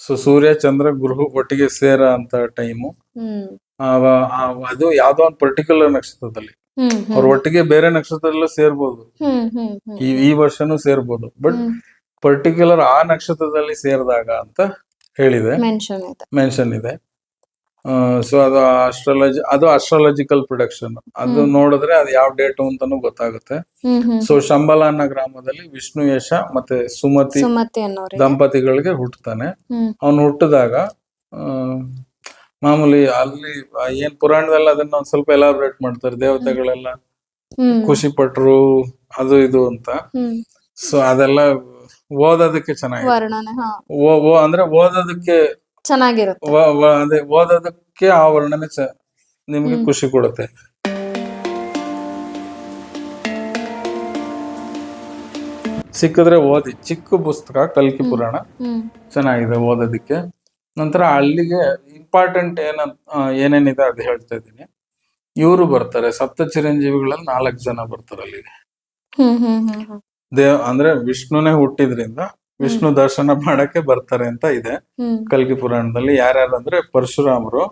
So ಸೂರ್ಯ ಚಂದ್ರ ಗುರು ಒಟ್ಟಿಗೆ ಸೇರ ಅಂತ time. ಹ್ಮ್ ಅದು ಯಾವ್ದೋ ಒಂದು ಪರ್ಟಿಕ್ಯುಲರ್ ನಕ್ಷತ್ರದಲ್ಲಿ, ಹ್ಮ್ ಅವ್ರ ಒಟ್ಟಿಗೆ ಬೇರೆ ನಕ್ಷತ್ರದಲ್ಲೂ ಸೇರ್ಬೋದು, ಹ್ಮ್ ಹ್ಮ್ ಹ್ಮ್ ಈ ವರ್ಷನೂ ಸೇರ್ಬೋದು, ಬಟ್ ಪರ್ಟಿಕ್ಯುಲರ್ ಆ ನಕ್ಷತ್ರದಲ್ಲಿ ಸೇರಿದಾಗ ಅಂತ ಹೇಳಿದೆ, ಮೆನ್ಷನ್ ಇದೆ. ಮೆನ್ಷನ್ ಇದೆ. ಸೊ ಅದು ಅಸ್ಟ್ರಾಲಜಿಕಲ್ ಪ್ರೊಡಕ್ಷನ್. ಅದು ನೋಡಿದ್ರೆ ಅದು ಯಾವ ಡೇಟು ಅಂತಾನು ಗೊತ್ತಾಗುತ್ತೆ. ಸೊ ಶಂಬಲ ಅನ್ನೋ ಗ್ರಾಮದಲ್ಲಿ ವಿಷ್ಣು ಯಶ ಮತ್ತೆ ಸುಮತಿ ಸುಮತಿ ಅನ್ನೋರಿಗೆ ದಂಪತಿಗಳಿಗೆ ಹುಟ್ಟುತ್ತಾನೆ. ಅವನು ಹುಟ್ಟಿದಾಗ ಮಾಮೂಲಿ ಅಲ್ಲಿ ಏನ್ ಪುರಾಣದಲ್ಲಿ ಅದನ್ನ ಒಂದ್ ಸ್ವಲ್ಪ ಎಲಾಬ್ರೇಟ್ ಮಾಡ್ತಾರೆ, ದೇವತೆಗಳೆಲ್ಲ ಖುಷಿ ಪಟ್ರು ಅದು ಇದು ಅಂತ. ಸೊ ಅದೆಲ್ಲ ಓದೋದಕ್ಕೆ ಚೆನ್ನಾಗಿ, ವರ್ಣನೆ ಅಂದ್ರೆ ಓದೋದಕ್ಕೆ ಚೆನ್ನಾಗಿರುತ್ತೆ. ಅದೇ ಓದೋದಕ್ಕೆ ಆ ವರ್ಣನೆ ನಿಮ್ಗೆ ಖುಷಿ ಕೊಡುತ್ತೆ. ಸಿಕ್ಕಿದ್ರೆ ಓದಿ, ಚಿಕ್ಕ ಪುಸ್ತಕ ಕಲ್ಕಿ ಪುರಾಣ ಚೆನ್ನಾಗಿದೆ ಓದೋದಿಕ್ಕೆ. ನಂತರ ಅಲ್ಲಿಗೆ ಇಂಪಾರ್ಟೆಂಟ್ ಏನೇನಿದೆ ಅದು ಹೇಳ್ತಾ ಇದ್ದೀನಿ. ಇವರು ಬರ್ತಾರೆ, ಸಪ್ತ ಚಿರಂಜೀವಿಗಳಲ್ಲಿ 4 ಜನ ಬರ್ತಾರೆ ಅಲ್ಲಿಗೆ. ಅಂದ್ರೆ ವಿಷ್ಣುನೇ ಹುಟ್ಟಿದ್ರಿಂದ ವಿಷ್ಣು ದರ್ಶನ ಮಾಡಕ್ಕೆ ಬರ್ತಾರೆ ಅಂತ ಇದೆ ಕಲ್ಕಿ ಪುರಾಣದಲ್ಲಿ. ಯಾರ್ಯಾರು ಅಂದ್ರೆ ಪರಶುರಾಮರು,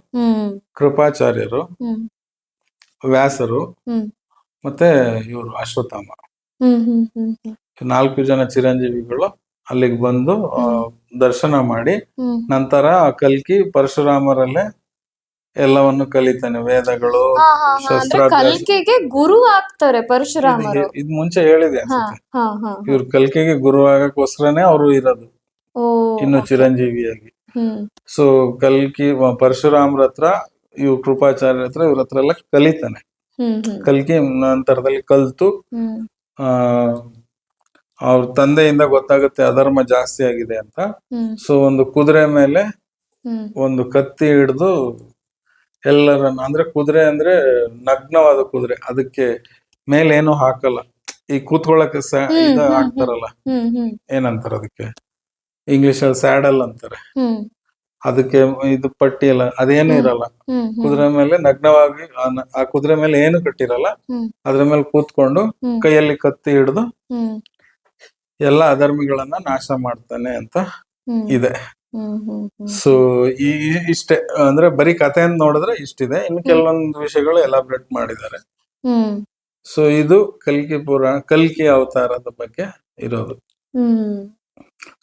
ಕೃಪಾಚಾರ್ಯರು, ವ್ಯಾಸರು ಮತ್ತೆ ಇವರು ಅಶ್ವತ್ಥಾಮ. 4 ಜನ ಚಿರಂಜೀವಿಗಳು ಅಲ್ಲಿಗೆ ಬಂದು ದರ್ಶನ ಮಾಡಿ, ನಂತರ ಕಲ್ಕಿ ಪರಶುರಾಮರಲ್ಲೇ ಎಲ್ಲವನ್ನು ಕಲಿತಾನೆ, ವೇದಗಳು, ಕಲ್ಕಿಗೆ ಗುರು ಆಗ್ತಾರೆ ಪರಶುರಾಮರು. ಇದ್ ಮುಂಚೆ ಹೇಳಿದೆ ಅನ್ಸುತ್ತೆ. ಇವ್ರು ಕಲ್ಕಿಗೆ ಗುರು ಆಗಕ್ಕೋಸ್ಕರನೇ ಅವರು ಇರೋದು ಇನ್ನು ಚಿರಂಜೀವಿಯಾಗಿ. ಸೊ ಕಲ್ಕಿ ಪರಶುರಾಮರ ಹತ್ರ, ಇವ್ ಕೃಪಾಚಾರ್ಯ ಹತ್ರ, ಇವ್ರ ಹತ್ರ ಎಲ್ಲ ಕಲಿತಾನೆ. ಕಲ್ಕಿ ನಂತರದಲ್ಲಿ ಕಲ್ತು ಅವ್ರ ತಂದೆಯಿಂದ ಗೊತ್ತಾಗುತ್ತೆ ಅಧರ್ಮ ಜಾಸ್ತಿ ಆಗಿದೆ ಅಂತ. ಸೊ ಒಂದು ಕುದುರೆ ಮೇಲೆ ಒಂದು ಕತ್ತಿ ಹಿಡ್ದು ಎಲ್ಲರನ್ನ, ಅಂದ್ರೆ ಕುದುರೆ ಅಂದ್ರೆ ನಗ್ನವಾದ ಕುದುರೆ, ಅದಕ್ಕೆ ಮೇಲೇನು ಹಾಕಲ್ಲ, ಈ ಕೂತ್ಕೊಳ್ಳಕ್ಕೆ ಹಾಕ್ತಾರಲ್ಲ, ಏನಂತಾರ ಅದಕ್ಕೆ ಇಂಗ್ಲಿಷ್ ಅಲ್ಲಿ ಸ್ಯಾಡಲ್ ಅಂತಾರೆ, ಅದಕ್ಕೆ ಇದು ಪಟ್ಟಿ ಎಲ್ಲ ಅದೇನು ಇರಲ್ಲ. ಕುದುರೆ ಮೇಲೆ ನಗ್ನವಾಗಿ, ಆ ಕುದುರೆ ಮೇಲೆ ಏನು ಕಟ್ಟಿರಲ್ಲ, ಅದ್ರ ಮೇಲೆ ಕೂತ್ಕೊಂಡು ಕೈಯಲ್ಲಿ ಕತ್ತಿ ಹಿಡಿದು ಎಲ್ಲ ಅಧರ್ಮಿಗಳನ್ನ ನಾಶ ಮಾಡ್ತಾನೆ ಅಂತ ಇದೆ. ಸೊ ಇಷ್ಟೇ, ಅಂದ್ರೆ ಬರೀ ಕಥೆಯನ್ನು ನೋಡಿದ್ರೆ ಇಷ್ಟಿದೆ. ಇನ್ನು ಕೆಲವೊಂದು ವಿಷಯಗಳು ಎಲಾಬ್ರೇಟ್ ಮಾಡಿದ್ದಾರೆ. ಸೊ ಇದು ಕಲ್ಕಿ ಪುರಾಣ, ಕಲ್ಕಿ ಅವತಾರದ ಬಗ್ಗೆ ಇರೋದು.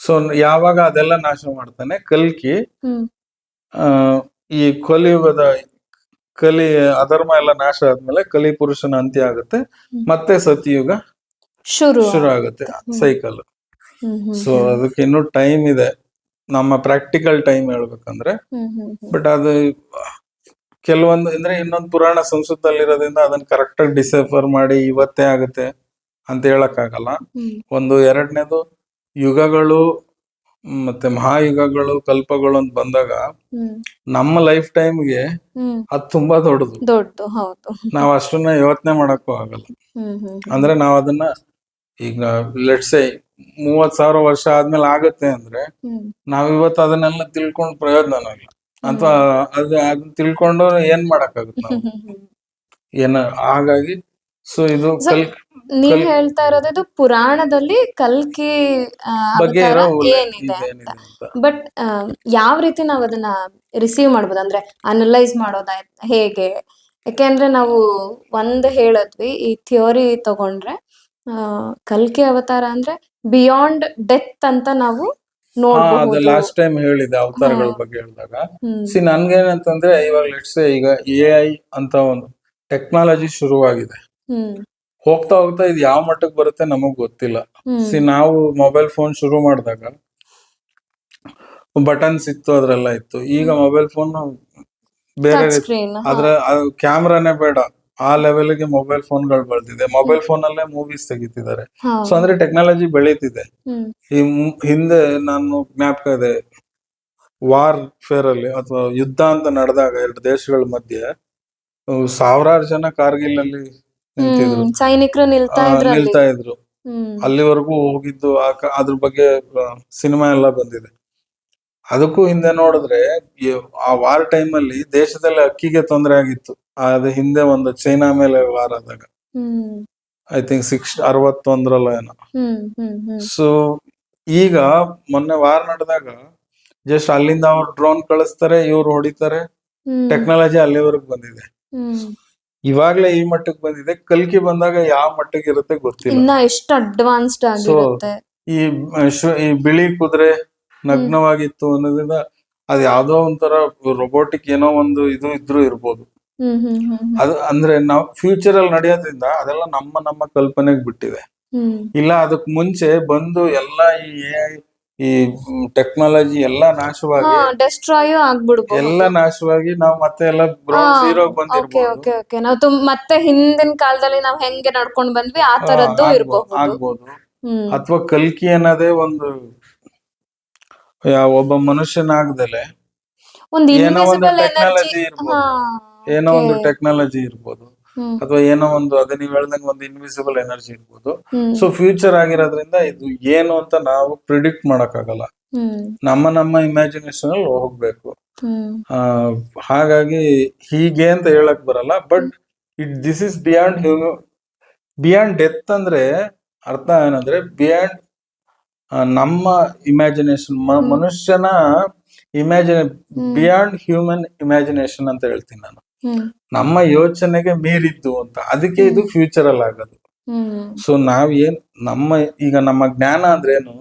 ಸೊ ಯಾವಾಗ ಅದೆಲ್ಲ ನಾಶ ಮಾಡ್ತಾನೆ ಕಲ್ಕಿ, ಈ ಕಲಿಯುಗದ ಅಧರ್ಮ ಎಲ್ಲ ನಾಶ ಆದ್ಮೇಲೆ ಕಲಿ ಪುರುಷನ ಅಂತ್ಯ ಆಗುತ್ತೆ, ಮತ್ತೆ ಸತಿಯುಗ ಶುರು ಆಗುತ್ತೆ, ಸೈಕಲ್. ಸೊ ಅದಕ್ಕೆ ಇನ್ನು ಟೈಮ್ ಇದೆ, ನಮ್ಮ ಪ್ರಾಕ್ಟಿಕಲ್ ಟೈಮ್ ಹೇಳ್ಬೇಕಂದ್ರೆ. ಬಟ್ ಅದು ಕೆಲವೊಂದು ಅಂದ್ರೆ ಇನ್ನೊಂದು ಪುರಾಣ ಸಂಸ್ಕೃತದಲ್ಲಿರೋದ್ರಿಂದ ಅದನ್ನ ಕರೆಕ್ಟ್ ಆಗಿ ಡಿಸೈಫರ್ ಮಾಡಿ ಇವತ್ತೇ ಆಗುತ್ತೆ ಅಂತ ಹೇಳಕ್ ಆಗಲ್ಲ. ಒಂದು ಎರಡನೇದು, ಯುಗಗಳು ಮತ್ತೆ ಮಹಾಯುಗಗಳು, ಕಲ್ಪಗಳು ಅಂತ ಬಂದಾಗ ನಮ್ಮ ಲೈಫ್ ಟೈಮ್ಗೆ ಅದು ತುಂಬಾ ದೊಡ್ಡದು. ನಾವ್ ಅಷ್ಟನ್ನ ಯೋಚನೆ ಮಾಡಕ್ಕೂ ಆಗಲ್ಲ. ಅಂದ್ರೆ ನಾವ್ ಅದನ್ನ ಈಗ ಲೆಟ್ಸ್ ಸೇ 30,000 ವರ್ಷ ಆದ್ಮೇಲೆ ಆಗುತ್ತೆ ಅಂದ್ರೆ ನಾವ್ ಇವತ್ತು ಅದನ್ನೆಲ್ಲ ತಿಳ್ಕೊಂಡ್ ಪ್ರಯೋಜನ ಇಲ್ಲ, ಅಥವಾ ಅದನ್ನ ತಿಳ್ಕೊಂಡು ಏನ್ ಮಾಡಕ್ಕಾಗುತ್ತೆ ನಾವು ಹಾಗಾಗಿ. ಸೊ ಇದು ನೀವ್ ಹೇಳ್ತಾ ಇರೋದು ಪುರಾಣದಲ್ಲಿ ಕಲ್ಕಿ ಬಗ್ಗೆ ಏನಿದೆ ಅಂತ. ಬಟ್ ಯಾವ ರೀತಿ ನಾವ್ ಅದನ್ನ ರಿಸೀವ್ ಮಾಡ್ಬೋದು, ಅಂದ್ರೆ ಅನಲೈಸ್ ಮಾಡೋದ ಹೇಗೆ? ಯಾಕೆಂದ್ರೆ ನಾವು ಹೇಳಿದ್ವಿ, ಈ ಥಿಯೋರಿ ತಗೊಂಡ್ರೆ ಕಲ್ಕಿ ಅವತಾರ ಅಂದ್ರೆ ಬಿಯಾಂಡ್ ಡೆತ್ ಅಂತ ನಾವು ನೋಡ್ಬೋದು. ಲಾಸ್ಟ್ ಟೈಮ್ ಹೇಳಿದೆ ಅವತಾರಗಳ ಬಗ್ಗೆ ಹೇಳಿದಾಗ. ನನ್ಗೇನಂತಂದ್ರೆ ಇವಾಗ ಲೆಟ್ಸ್ ಈಗ AI ಅಂತ ಒಂದು ಟೆಕ್ನಾಲಜಿ ಶುರುವಾಗಿದೆ, ಹೋಗ್ತಾ ಹೋಗ್ತಾ ಇದು ಯಾವ ಮಟ್ಟಕ್ಕೆ ಬರುತ್ತೆ ನಮಗ್ ಗೊತ್ತಿಲ್ಲ. ನಾವು ಮೊಬೈಲ್ ಫೋನ್ ಶುರು ಮಾಡಿದಾಗ ಬಟನ್ಸ್ ಇತ್ತು, ಅದ್ರೆಲ್ಲ ಇತ್ತು. ಈಗ ಮೊಬೈಲ್ ಫೋನ್ ಬೇರೆ, ಅದ್ರ ಕ್ಯಾಮ್ರಾನೇ ಬೇಡ, ಆ ಲೆವೆಲ್ಗೆ ಮೊಬೈಲ್ ಫೋನ್ಗಳು ಬೆಳೆದಿದೆ. ಮೊಬೈಲ್ ಫೋನ್ ಅಲ್ಲೇ ಮೂವೀಸ್ ತೆಗಿತಿದ್ದಾರೆ. ಸೊ ಅಂದ್ರೆ ಟೆಕ್ನಾಲಜಿ ಬೆಳೀತಿದೆ. ಈ ಹಿಂದೆ ನಾನು ಜ್ಞಾಪಕ ಇದೆ, ವಾರ್ ಫೇರ್ ಅಲ್ಲಿ ಅಥವಾ ಯುದ್ಧ ಅಂತ ನಡೆದಾಗ 2 ದೇಶಗಳ ಮಧ್ಯೆ ಸಾವಿರಾರು ಜನ ಕಾರ್ಗಿಲ್ ಅಲ್ಲಿ ನಿಂತಿದ್ರು, ಸೈನಿಕರು ನಿಲ್ತಾ ಇದ್ರು. ಅಲ್ಲಿವರೆಗೂ ಹೋಗಿದ್ದು ಅದ್ರ ಬಗ್ಗೆ ಸಿನಿಮಾ ಎಲ್ಲ ಬಂದಿದೆ. ಅದಕ್ಕೂ ಹಿಂದೆ ನೋಡಿದ್ರೆ ಆ ವಾರ್ ಟೈಮ್ ಅಲ್ಲಿ ದೇಶದಲ್ಲಿ ಅಕ್ಕಿಗೆ ತೊಂದರೆ ಆಗಿತ್ತು. ಅದು ಹಿಂದೆ ಒಂದು ಚೈನಾ ಮೇಲೆ ವಾರ್ ಆದಾಗ, ಐ ಥಿಂಕ್ 61 ಏನೋ. ಸೊ ಈಗ ಮೊನ್ನೆ ವಾರ್ ನಡೆದಾಗ ಜಸ್ಟ್ ಅಲ್ಲಿಂದ ಅವ್ರು ಡ್ರೋನ್ ಕಳಿಸ್ತಾರೆ, ಇವ್ರು ಹೊಡಿತಾರೆ. ಟೆಕ್ನಾಲಜಿ ಅಲ್ಲಿವರೆಗೆ ಬಂದಿದೆ. ಇವಾಗ್ಲೇ ಈ ಮಟ್ಟಕ್ಕೆ ಬಂದಿದೆ. ಕಲ್ಕಿ ಬಂದಾಗ ಯಾವ ಮಟ್ಟಕ್ಕೆ ಇರುತ್ತೆ ಗೊತ್ತಿಲ್ಲ. ಇನ್ನ ಎಷ್ಟು ಅಡ್ವಾನ್ಸ್ಡ್ ಆಗಿರುತ್ತೆ. ಈ ಈ ಬಿಳಿ ಕುದುರೆ ನಗ್ನವಾಗಿತ್ತು ಅನ್ನೋದ್ರಿಂದ ಅದ್ ಯಾವ್ದೋ ಒಂಥರ ರೊಬೋಟಿಕ್ ಏನೋ ಒಂದು ಇದು ಇದ್ರೂ ಇರ್ಬೋದು. ಅದು ಅಂದ್ರೆ ನಾವು ಫ್ಯೂಚರ್ ಅಲ್ಲಿ ನಡೆಯೋದ್ರಿಂದ ಅದೆಲ್ಲ ನಮ್ಮ ಕಲ್ಪನೆಗೆ ಬಿಟ್ಟಿದೆ. ಇಲ್ಲ ಅದಕ್ ಮುಂಚೆ ಬಂದು ಎಲ್ಲಾ ಈ AI, ಈ ಟೆಕ್ನಾಲಜಿ ಎಲ್ಲಾ ನಾಶವಾಗಿ ಡೆಸ್ಟ್ರಾಯ್ ಆಗ್ಬಿಡ್ಬೋದು. ಎಲ್ಲಾ ನಾಶವಾಗಿ ನಾವು ಮತ್ತೆ ಎಲ್ಲ ಗ್ರೌಂಡ್ ಝೀರೋ ಬಂದಿರ್ಬೋದು. ನಾವು ಮತ್ತೆ ಹಿಂದಿನ ಕಾಲದಲ್ಲಿ ನಾವ್ ಹೆಂಗೆ ನಡ್ಕೊಂಡ್ ಬಂದ್ವಿ ಆ ತರದ್ದು ಇರ್ಬಹುದು, ಆಗ್ಬೋದು. ಅಥವಾ ಕಲ್ಕಿ ಅನ್ನೋದೇ ಒಂದು ಒಬ್ಬ ಮನುಷ್ಯನಾಗ್ದಲೆ ಏನೋ ಒಂದು ಟೆಕ್ನಾಲಜಿ ಇರ್ಬೋದು, ಏನೋ ಒಂದು ಟೆಕ್ನಾಲಜಿ ಇರ್ಬೋದು, ಅಥವಾ ಏನೋ ಒಂದು ಅದೇ ನೀವ್ ಹೇಳ್ದಂಗೆ ಒಂದು ಇನ್ವಿಸಿಬಲ್ ಎನರ್ಜಿ ಇರ್ಬೋದು. ಸೊ ಫ್ಯೂಚರ್ ಆಗಿರೋದ್ರಿಂದ ಇದು ಏನು ಅಂತ ನಾವು ಪ್ರಿಡಿಕ್ಟ್ ಮಾಡಕ್ ಆಗಲ್ಲ. ನಮ್ಮ ಇಮ್ಯಾಜಿನೇಷನ್ ಅಲ್ಲಿ ಹೋಗ್ಬೇಕು. ಹಾಗಾಗಿ ಹೀಗೆ ಅಂತ ಹೇಳಕ್ ಬರಲ್ಲ. But this is beyond death ಅಂದ್ರೆ ಅರ್ಥ ಏನಂದ್ರೆ ಬಿಯಾಂಡ್ ನಮ್ಮ ಇಮ್ಯಾಜಿನೇಷನ್, ಮನುಷ್ಯನ ಬಿಯಾಂಡ್ ಹ್ಯೂಮನ್ ಇಮ್ಯಾಜಿನೇಷನ್ ಅಂತ ಹೇಳ್ತೀನಿ ನಾನು. ನಮ್ಮ ಯೋಚನೆಗೆ ಮೀರಿದ್ದು ಅಂತ, ಅದಕ್ಕೆ ಇದು ಫ್ಯೂಚರ್ ಅಲ್ಲಿ ಆಗೋದು. ಸೊ ನಾವೇನ್ ಈಗ ನಮ್ಮ ಜ್ಞಾನ ಅಂದ್ರೇನು,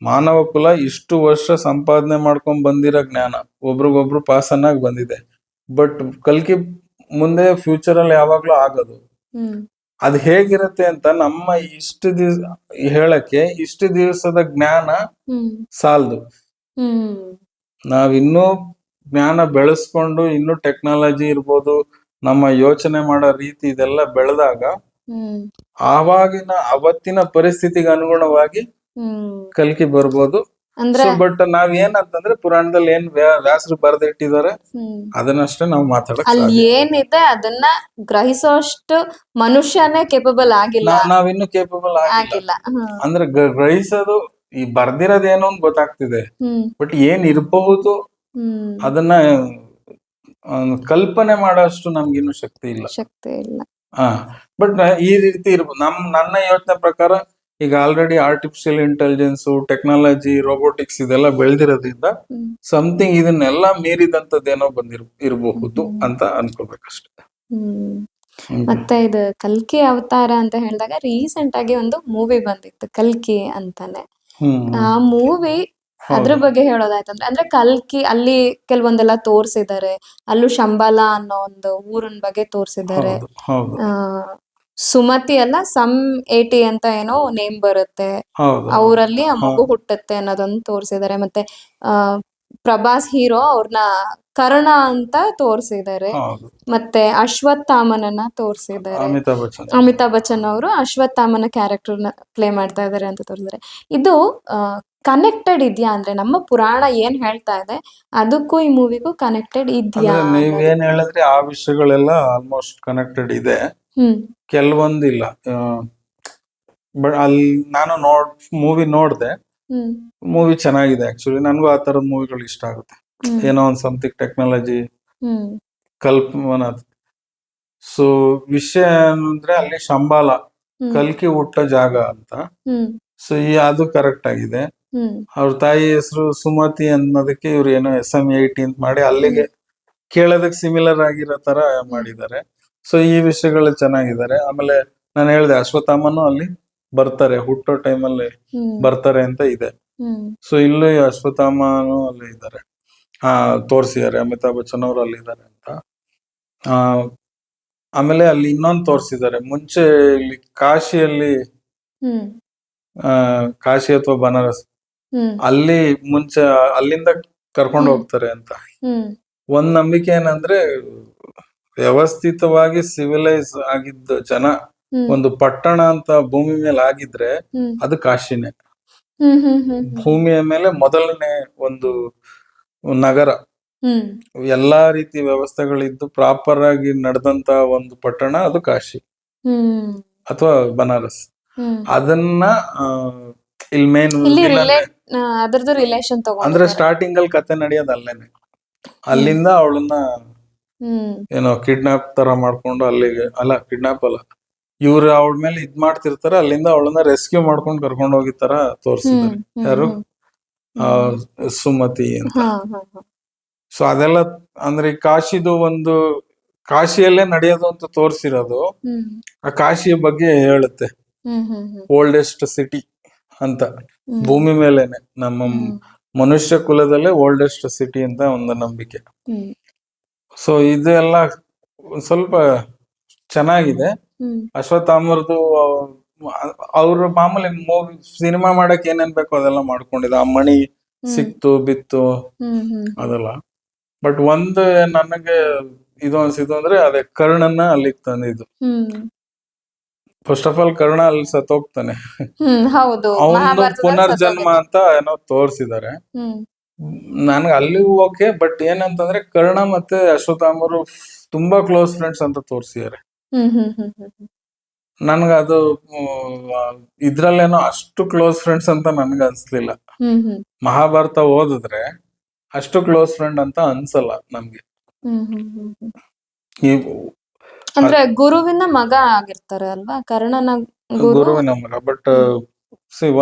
ಮಾನವ ಕುಲ ಇಷ್ಟು ವರ್ಷ ಸಂಪಾದನೆ ಮಾಡ್ಕೊಂಡ್ ಬಂದಿರೋ ಜ್ಞಾನ ಒಬ್ರಿಗೊಬ್ರು ಪಾಸನ್ನಾಗಿ ಬಂದಿದೆ. ಬಟ್ ಕಲ್ಕಿ ಮುಂದೆ ಫ್ಯೂಚರ್ ಅಲ್ಲಿ ಯಾವಾಗ್ಲೂ ಆಗೋದು. ಅದ್ ಹೇಗಿರುತ್ತೆ ಅಂತ ನಮ್ಮ ಹೇಳಕ್ಕೆ ಇಷ್ಟು ದಿವಸದ ಜ್ಞಾನ ಸಾಲದು. ನಾವಿನ್ನೂ ಜ್ಞಾನ ಬೆಳೆಸ್ಕೊಂಡು ಇನ್ನೂ ಟೆಕ್ನಾಲಜಿ ಇರ್ಬೋದು, ನಮ್ಮ ಯೋಚನೆ ಮಾಡೋ ರೀತಿ ಇದೆಲ್ಲ ಬೆಳೆದಾಗ ಅವತ್ತಿನ ಪರಿಸ್ಥಿತಿಗೆ ಅನುಗುಣವಾಗಿ ಕಲ್ಕಿ ಬರ್ಬೋದು. ಬಟ್ ನಾವ್ ಏನಂತಂದ್ರೆ ಪುರಾಣದಲ್ಲಿ ಏನ್ ವ್ಯಾಸರು ಬರೆದಿಟ್ಟಿದ್ದಾರೆ ಅದನ್ನಷ್ಟೇ ನಾವು ಮಾತಾಡಕ್ ಅಲ್ಲಿ ಏನಿದೆ ಅದನ್ನ ಗ್ರಹಿಸೋಷ್ಟು ಮನುಷ್ಯನೇ ಕೇಪಬಲ್ ಆಗಿಲ್ಲ. ನಾವಿನ್ನು ಕೇಪಬಲ್ ಆಗಿಲ್ಲ. ಅಂದ್ರೆ ಗ್ರಹಿಸೋದು ಈ ಬರ್ದಿರೋದೇನೋ ಅಂತ ಗೊತ್ತಾಗ್ತಿದೆ, ಬಟ್ ಏನ್ ಇರಬಹುದು ಅದನ್ನ ಕಲ್ಪನೆ ಮಾಡೋಷ್ಟು ನಮ್ಗಿನ್ನು ಶಕ್ತಿ ಇಲ್ಲ. ಬಟ್ ಈ ರೀತಿ ಇರ್ಬೋದು. ನನ್ನ ಯೋಚನೆ ಪ್ರಕಾರ ಈಗ already artificial intelligence, technology, robotics ಇದೆಲ್ಲ ಬೆಳೆದಿರೋದ್ರಿಂದ ಸಮಥಿಂಗ್ ಇದನ್ನೆಲ್ಲ ಮೀರಿದಂತದ್ದೇನೋ ಇರಬಹುದು ಅಂತ ಅನ್ಕೋಬೇಕಷ್ಟೆ. ಮತ್ತೆ ಇದು ಕಲ್ಕಿ ಅವತಾರ ಅಂತ ಹೇಳಿದಾಗ ರೀಸೆಂಟ್ ಆಗಿ ಒಂದು ಮೂವಿ ಬಂದಿತ್ತು ಕಲ್ಕಿ ಅಂತಾನೆ. ಆ ಮೂವಿ ಅದ್ರ ಬಗ್ಗೆ ಹೇಳೋದಾಯ್ತಂದ್ರೆ, ಅಂದ್ರೆ ಕಲ್ಕಿ ಅಲ್ಲಿ ಕೆಲವೊಂದೆಲ್ಲ ತೋರ್ಸಿದ್ದಾರೆ. ಅಲ್ಲೂ ಶಂಬಾಲ ಅನ್ನೋ ಒಂದು ಊರಿನ ಬಗ್ಗೆ ತೋರ್ಸಿದ್ದಾರೆ. ಸುಮತಿ ಅಲ್ಲ ಸಮ್ 80 ಅಂತ ಏನೋ ನೇಮ್ ಬರುತ್ತೆ, ಅವರಲ್ಲಿ ಆ ಮಗು ಹುಟ್ಟುತ್ತೆ ಅನ್ನೋದನ್ನ ತೋರ್ಸಿದ್ದಾರೆ. ಮತ್ತೆ ಪ್ರಭಾಸ್ ಹೀರೋ ಅವ್ರನ್ನ ಕರ್ಣ ಅಂತ ತೋರ್ಸಿದ್ದಾರೆ. ಮತ್ತೆ ಅಶ್ವತ್ಥಾಮನನ್ನ ತೋರ್ಸಿದ್ದಾರೆ. ಅಮಿತಾಬ್ ಬಚ್ಚನ್ ಅವರು ಅಶ್ವತ್ಥಾಮನ ಕ್ಯಾರೆಕ್ಟರ್ ನ ಪ್ಲೇ ಮಾಡ್ತಾ ಇದಾರೆ ಅಂತ ತೋರಿಸಿದ್ದಾರೆ. ಇದು ಕನೆಕ್ಟೆಡ್ ಇದೆಯಾ ಅಂದ್ರೆ ನಮ್ಮ ಪುರಾಣ ಏನ್ ಹೇಳ್ತಾ ಇದೆ ಅದಕ್ಕೂ ಈ ಮೂವಿಗೂ ಕನೆಕ್ಟೆಡ್ ಇದೆಯಾ? ನೀವ್ ಏನ್ ಹೇಳಿದ್ರೆ ಆ ವಿಷಯಗಳೆಲ್ಲ ಆಲ್ಮೋಸ್ಟ್ ಕನೆಕ್ಟೆಡ್ ಇದೆ, ಕೆಲವೊಂದಿಲ್ಲ. ಬಟ್ ಅಲ್ಲಿ ನಾನು ಮೂವಿ ನೋಡ್ದೆ, ಮೂವಿ ಚೆನ್ನಾಗಿದೆ. ಆಕ್ಚುಲಿ ನನ್ಗೂ ಆ ತರದ ಮೂವಿಗಳು ಇಷ್ಟ ಆಗುತ್ತೆ. ಏನೋ ಒಂದ್ ಸಮಥಿಂಗ್ ಟೆಕ್ನಾಲಜಿ ಕಲ್ಪನಾ. ಸೊ ವಿಷಯ ಅಂದ್ರೆ ಅಲ್ಲಿ ಶಂಬಾಲ ಕಲ್ಕಿ ಹುಟ್ಟ ಜಾಗ ಅಂತ. ಸೊ ಅದು ಕರೆಕ್ಟ್ ಆಗಿದೆ. ಅವ್ರ ತಾಯಿ ಹೆಸರು ಸುಮತಿ ಅನ್ನೋದಕ್ಕೆ ಇವ್ರು ಏನೋ SM-80 ಅಂತ ಮಾಡಿ ಅಲ್ಲಿಗೆ ಕೇಳೋದಕ್ಕೆ ಸಿಮಿಲರ್ ಆಗಿರೋ ತರ ಮಾಡಿದ್ದಾರೆ. ಸೊ ಈ ವಿಷಯಗಳು ಚೆನ್ನಾಗಿದ್ದಾರೆ. ಆಮೇಲೆ ನಾನು ಹೇಳಿದೆ ಅಶ್ವತ್ಥಾಮನು ಅಲ್ಲಿ ಬರ್ತಾರೆ, ಹುಟ್ಟೋ ಟೈಮಲ್ಲಿ ಬರ್ತಾರೆ ಅಂತ ಇದೆ. ಸೊ ಇಲ್ಲೂ ಅಶ್ವತ್ಥಾಮನು ಅಲ್ಲಿ ಇದ್ದಾರೆ, ತೋರ್ಸಿದ್ದಾರೆ. ಅಮಿತಾಬ್ ಬಚ್ಚನ್ ಅವರು ಅಲ್ಲಿ ಇದ್ದಾರೆ ಅಂತ. ಆಮೇಲೆ ಅಲ್ಲಿ ಇನ್ನೊಂದು ತೋರ್ಸಿದ್ದಾರೆ ಮುಂಚೆ, ಇಲ್ಲಿ ಕಾಶಿಯಲ್ಲಿ, ಕಾಶಿ ಅಥವಾ ಬನಾರಸ್ ಅಲ್ಲಿ ಮುಂಚೆ ಅಲ್ಲಿಂದ ಕರ್ಕೊಂಡು ಹೋಗ್ತಾರೆ ಅಂತ. ಒಂದ್ ನಂಬಿಕೆ ಏನಂದ್ರೆ ವ್ಯವಸ್ಥಿತವಾಗಿ ಸಿವಿಲೈಸ್ ಆಗಿದ್ದ ಜನ ಒಂದು ಪಟ್ಟಣ ಅಂತ ಭೂಮಿ ಮೇಲೆ ಆಗಿದ್ರೆ ಅದು ಕಾಶಿನೇ. ಭೂಮಿಯ ಮೇಲೆ ಮೊದಲನೇ ಒಂದು ನಗರ, ಎಲ್ಲಾ ರೀತಿ ವ್ಯವಸ್ಥೆಗಳಿದ್ದು ಪ್ರಾಪರ್ ಆಗಿ ನಡೆದಂತ ಒಂದು ಪಟ್ಟಣ ಅದು ಕಾಶಿ ಅಥವಾ ಬನಾರಸ್. ಅದನ್ನ ಇಲ್ಲಿ ಮೇನ್ ಅಂದ್ರೆ ಸ್ಟಾರ್ಟಿಂಗ್ ಅಲ್ಲಿ ಕತೆ ನಡೆಯೋದು ಅಲ್ಲೇನೆ. ಅಲ್ಲಿಂದ ಅವಳನ್ನ ಏನೋ ಕಿಡ್ನಾಪ್ ತರ ಮಾಡ್ಕೊಂಡು ಅಲ್ಲಿಗೆ, ಅಲ್ಲ ಕಿಡ್ನಾಪ್ ಅಲ್ಲ, ಇವ್ರು ಅವಳ ಮೇಲೆ ಇದ್ ಮಾಡ್ತಿರ್ತಾರೆ, ಅಲ್ಲಿಂದ ಅವಳನ್ನ ರೆಸ್ಕ್ಯೂ ಮಾಡ್ಕೊಂಡು ಕರ್ಕೊಂಡು ಹೋಗಿ ತರ ತೋರ್ಸಿದ್ದಾರೆ. ಯಾರು ಆ ಸುಮತಿ ಅಂತ. ಹಾ ಹಾ ಹಾ ಸೊ ಅದೆಲ್ಲ ಅಂದ್ರೆ ಈ ಕಾಶಿದು ಒಂದು ಕಾಶಿಯಲ್ಲೇ ನಡೆಯೋದು ಅಂತ ತೋರಿಸಿರೋದು. ಹ್ಮ್ ಆ ಕಾಶಿಯ ಬಗ್ಗೆ ಹೇಳುತ್ತೆ, ಹ್ಮ್ ಹ್ಮ್ ಹ್ಮ್ ಓಲ್ಡೆಸ್ಟ್ ಸಿಟಿ ಅಂತ. ಹ್ಮ್ ಭೂಮಿ ಮೇಲೆನೆ ನಮ್ಮ ಹ್ಮ್ ಮನುಷ್ಯ ಕುಲದಲ್ಲೇ ಓಲ್ಡೆಸ್ಟ್ ಸಿಟಿ ಅಂತ ಒಂದು ನಂಬಿಕೆ. ಹ್ಮ್ ಸೊ ಇದೆಲ್ಲ ಒಂದ್ ಸ್ವಲ್ಪ ಚೆನ್ನಾಗಿದೆ. ಹ್ಮ್ ಅಶ್ವತ್ಥಾಮರದು ಅವ್ರ ಮಾಮೂಲಿ ಮೂವಿ ಸಿನಿಮಾ ಮಾಡಕ್ ಏನೇನ್ ಬೇಕೋ ಅದೆಲ್ಲ ಮಾಡ್ಕೊಂಡಿದ್ದ. ಆ ಮಣಿ ಸಿಕ್ತು ಬಿತ್ತು ಹ್ಮ್ ಹ್ಮ್ ಅದೆಲ್ಲ. ಬಟ್ ಒಂದು ನನಗೆ ಇದು ಅನ್ಸಿದ್ದು ಅಂದ್ರೆ ಅದೇ ಕರ್ಣನ್ನ ಅಲ್ಲಿಗೆ ತಂದಿದ್ದು. ಹ್ಮ್ ಫಸ್ಟ್ ಆಫ್ ಆಲ್ ಕರ್ಣ ಅಲ್ಲಿ ಸತ್ತೋಗ್ತಾನೆ. ಹೌದು ಅವನು ಮಹಾಭಾರತದಲ್ಲಿ ಪುನರ್ಜನ್ಮ ಸತ್ತೋಗಿದ್ದು. ಅಂತ ಏನೋ ತೋರ್ಸಿದ್ದಾರೆ. ಹ್ಮ್ ನನ್ಗೆ ಅಲ್ಲಿಗೂ ಓಕೆ. ಬಟ್ ಏನಂತಂದ್ರೆ ಕರ್ಣ ಮತ್ತೆ ಅಶ್ವತ್ಥಾಮರು ತುಂಬಾ ಕ್ಲೋಸ್ ಫ್ರೆಂಡ್ಸ್ ಅಂತ ತೋರ್ಸಿದ್ದಾರೆ. ಹ್ಮ್ ಹ್ಮ್ ಹ್ಮ್ ಹ್ಮ್ ಹ್ಮ್ ನನ್ಗೆ ಅದು ಇದ್ರಲ್ಲೇನೋ ಅಷ್ಟು ಕ್ಲೋಸ್ ಫ್ರೆಂಡ್ಸ್ ಅಂತ ನನ್ಗೆ ಅನ್ಸ್ಲಿಲ್ಲ. ಹ್ಮ್ ಹ್ಮ್ ಮಹಾಭಾರತ ಓದಿದ್ರೆ ಅಷ್ಟು ಕ್ಲೋಸ್ ಫ್ರೆಂಡ್ ಅಂತ ಅನ್ಸಲ್ಲ ನಮ್ಗೆ. ಹ್ಮ್ ಹ್ಮ್ ಹ್ಮ್ ಹ್ಮ್ ಈ ಅಂದ್ರೆ ಗುರುವಿನ ಮಗ ಆಗಿರ್ತಾರೆ ಅಲ್ವಾ ಕರ್ಣನ ಗುರು. ಗುರುವಿನ ಮಗ. ಬಟ್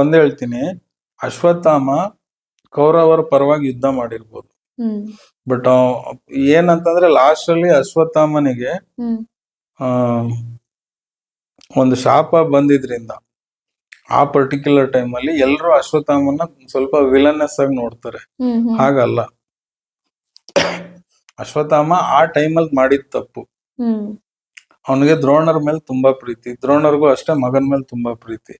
ಒಂದ್ ಹೇಳ್ತೀನಿ, ಅಶ್ವತ್ಥಾಮ ಕೌರವರ ಪರವಾಗಿ ಯುದ್ಧ ಮಾಡಿರ್ಬೋದು. ಹ್ಮ್ ಬಟ್ ಏನಂತಂದ್ರೆ ಲಾಸ್ಟ್ ಅಲ್ಲಿ ಅಶ್ವತ್ಥಾಮನಿಗೆ ಹ್ಮ್ ಆ ಒಂದು ಶಾಪ ಬಂದಿದ್ರಿಂದ ಆ ಪರ್ಟಿಕ್ಯುಲರ್ ಟೈಮ್ ಅಲ್ಲಿ ಎಲ್ರು ಅಶ್ವತ್ಥಾಮನ ಸ್ವಲ್ಪ ವಿಲನೆಸ್ ಆಗಿ ನೋಡ್ತಾರೆ. ಹ್ಮ್ ಹ್ಮ್ ಹಾಗಲ್ಲ, ಅಶ್ವತ್ಥಾಮ ಆ ಟೈಮಲ್ಲಿ ಮಾಡಿದ ತಪ್ಪು. ಹ್ಮ್ ಅವನಿಗೆ ದ್ರೋಣರ ಮೇಲೆ ತುಂಬಾ ಪ್ರೀತಿ, ದ್ರೋಣರ್ಗೂ ಅಷ್ಟೇ ಮಗನ ಮೇಲೆ ತುಂಬಾ ಪ್ರೀತಿ.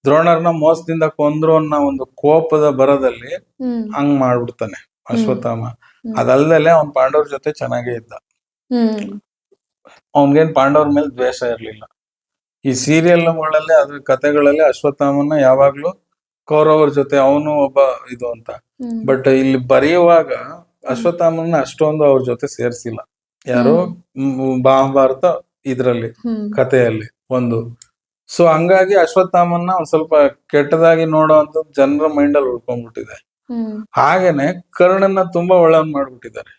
ದ್ರೋಣರ್ನ ಮೋಸದಿಂದ ಕೊಂದ್ರು ಅನ್ನೋ ಒಂದು ಕೋಪದ ಬರದಲ್ಲಿ ಹ್ಮ್ ಹಂಗ್ ಮಾಡ್ಬಿಡ್ತಾನೆ ಅಶ್ವತ್ಥಾಮ. ಹ್ಮ್ ಅದಲ್ದಲೆ ಅವ್ನ್ ಪಾಂಡವ್ರ ಜೊತೆ ಚೆನ್ನಾಗೇ ಇದ್ದ. ಹ್ಮ್ ಅವನ್ಗೇನ್ ಪಾಂಡವ್ರ ಮೇಲೆ ದ್ವೇಷ ಇರ್ಲಿಲ್ಲ. ಈ ಸೀರಿಯಲ್ಗಳಲ್ಲಿ ಅದ್ರ ಕಥೆಗಳಲ್ಲಿ ಅಶ್ವತ್ಥಾಮನ ಯಾವಾಗ್ಲೂ ಕೌರವರ ಜೊತೆ ಅವನು ಒಬ್ಬ ಇದು ಅಂತ. ಹ್ಮ್ ಬಟ್ ಇಲ್ಲಿ ಬರೆಯುವಾಗ ಅಶ್ವತ್ಥಾಮನ ಅಷ್ಟೊಂದು ಅವ್ರ ಜೊತೆ ಸೇರ್ಸಿಲ್ಲ. ಯಾರು ಮಹಾಭಾರತ ಇದ್ರಲ್ಲಿ ಹ್ಮ್ ಕಥೆಯಲ್ಲಿ ಒಂದು. ಸೊ ಹಂಗಾಗಿ ಅಶ್ವತ್ಥಾಮನ ಒಂದ್ ಸ್ವಲ್ಪ ಕೆಟ್ಟದಾಗಿ ನೋಡೋ ಅಂತ ಜನರ ಮೈಂಡ್ ಅಲ್ಲಿ ಉಳ್ಕೊಂಡ್ಬಿಟ್ಟಿದೆ. ಹ್ಮ್ ಹಾಗೇನೆ ಕರ್ಣನ ತುಂಬಾ ಒಳ್ಳೆಯವ್ನ್ ಮಾಡ್ಬಿಟ್ಟಿದ್ದಾರೆ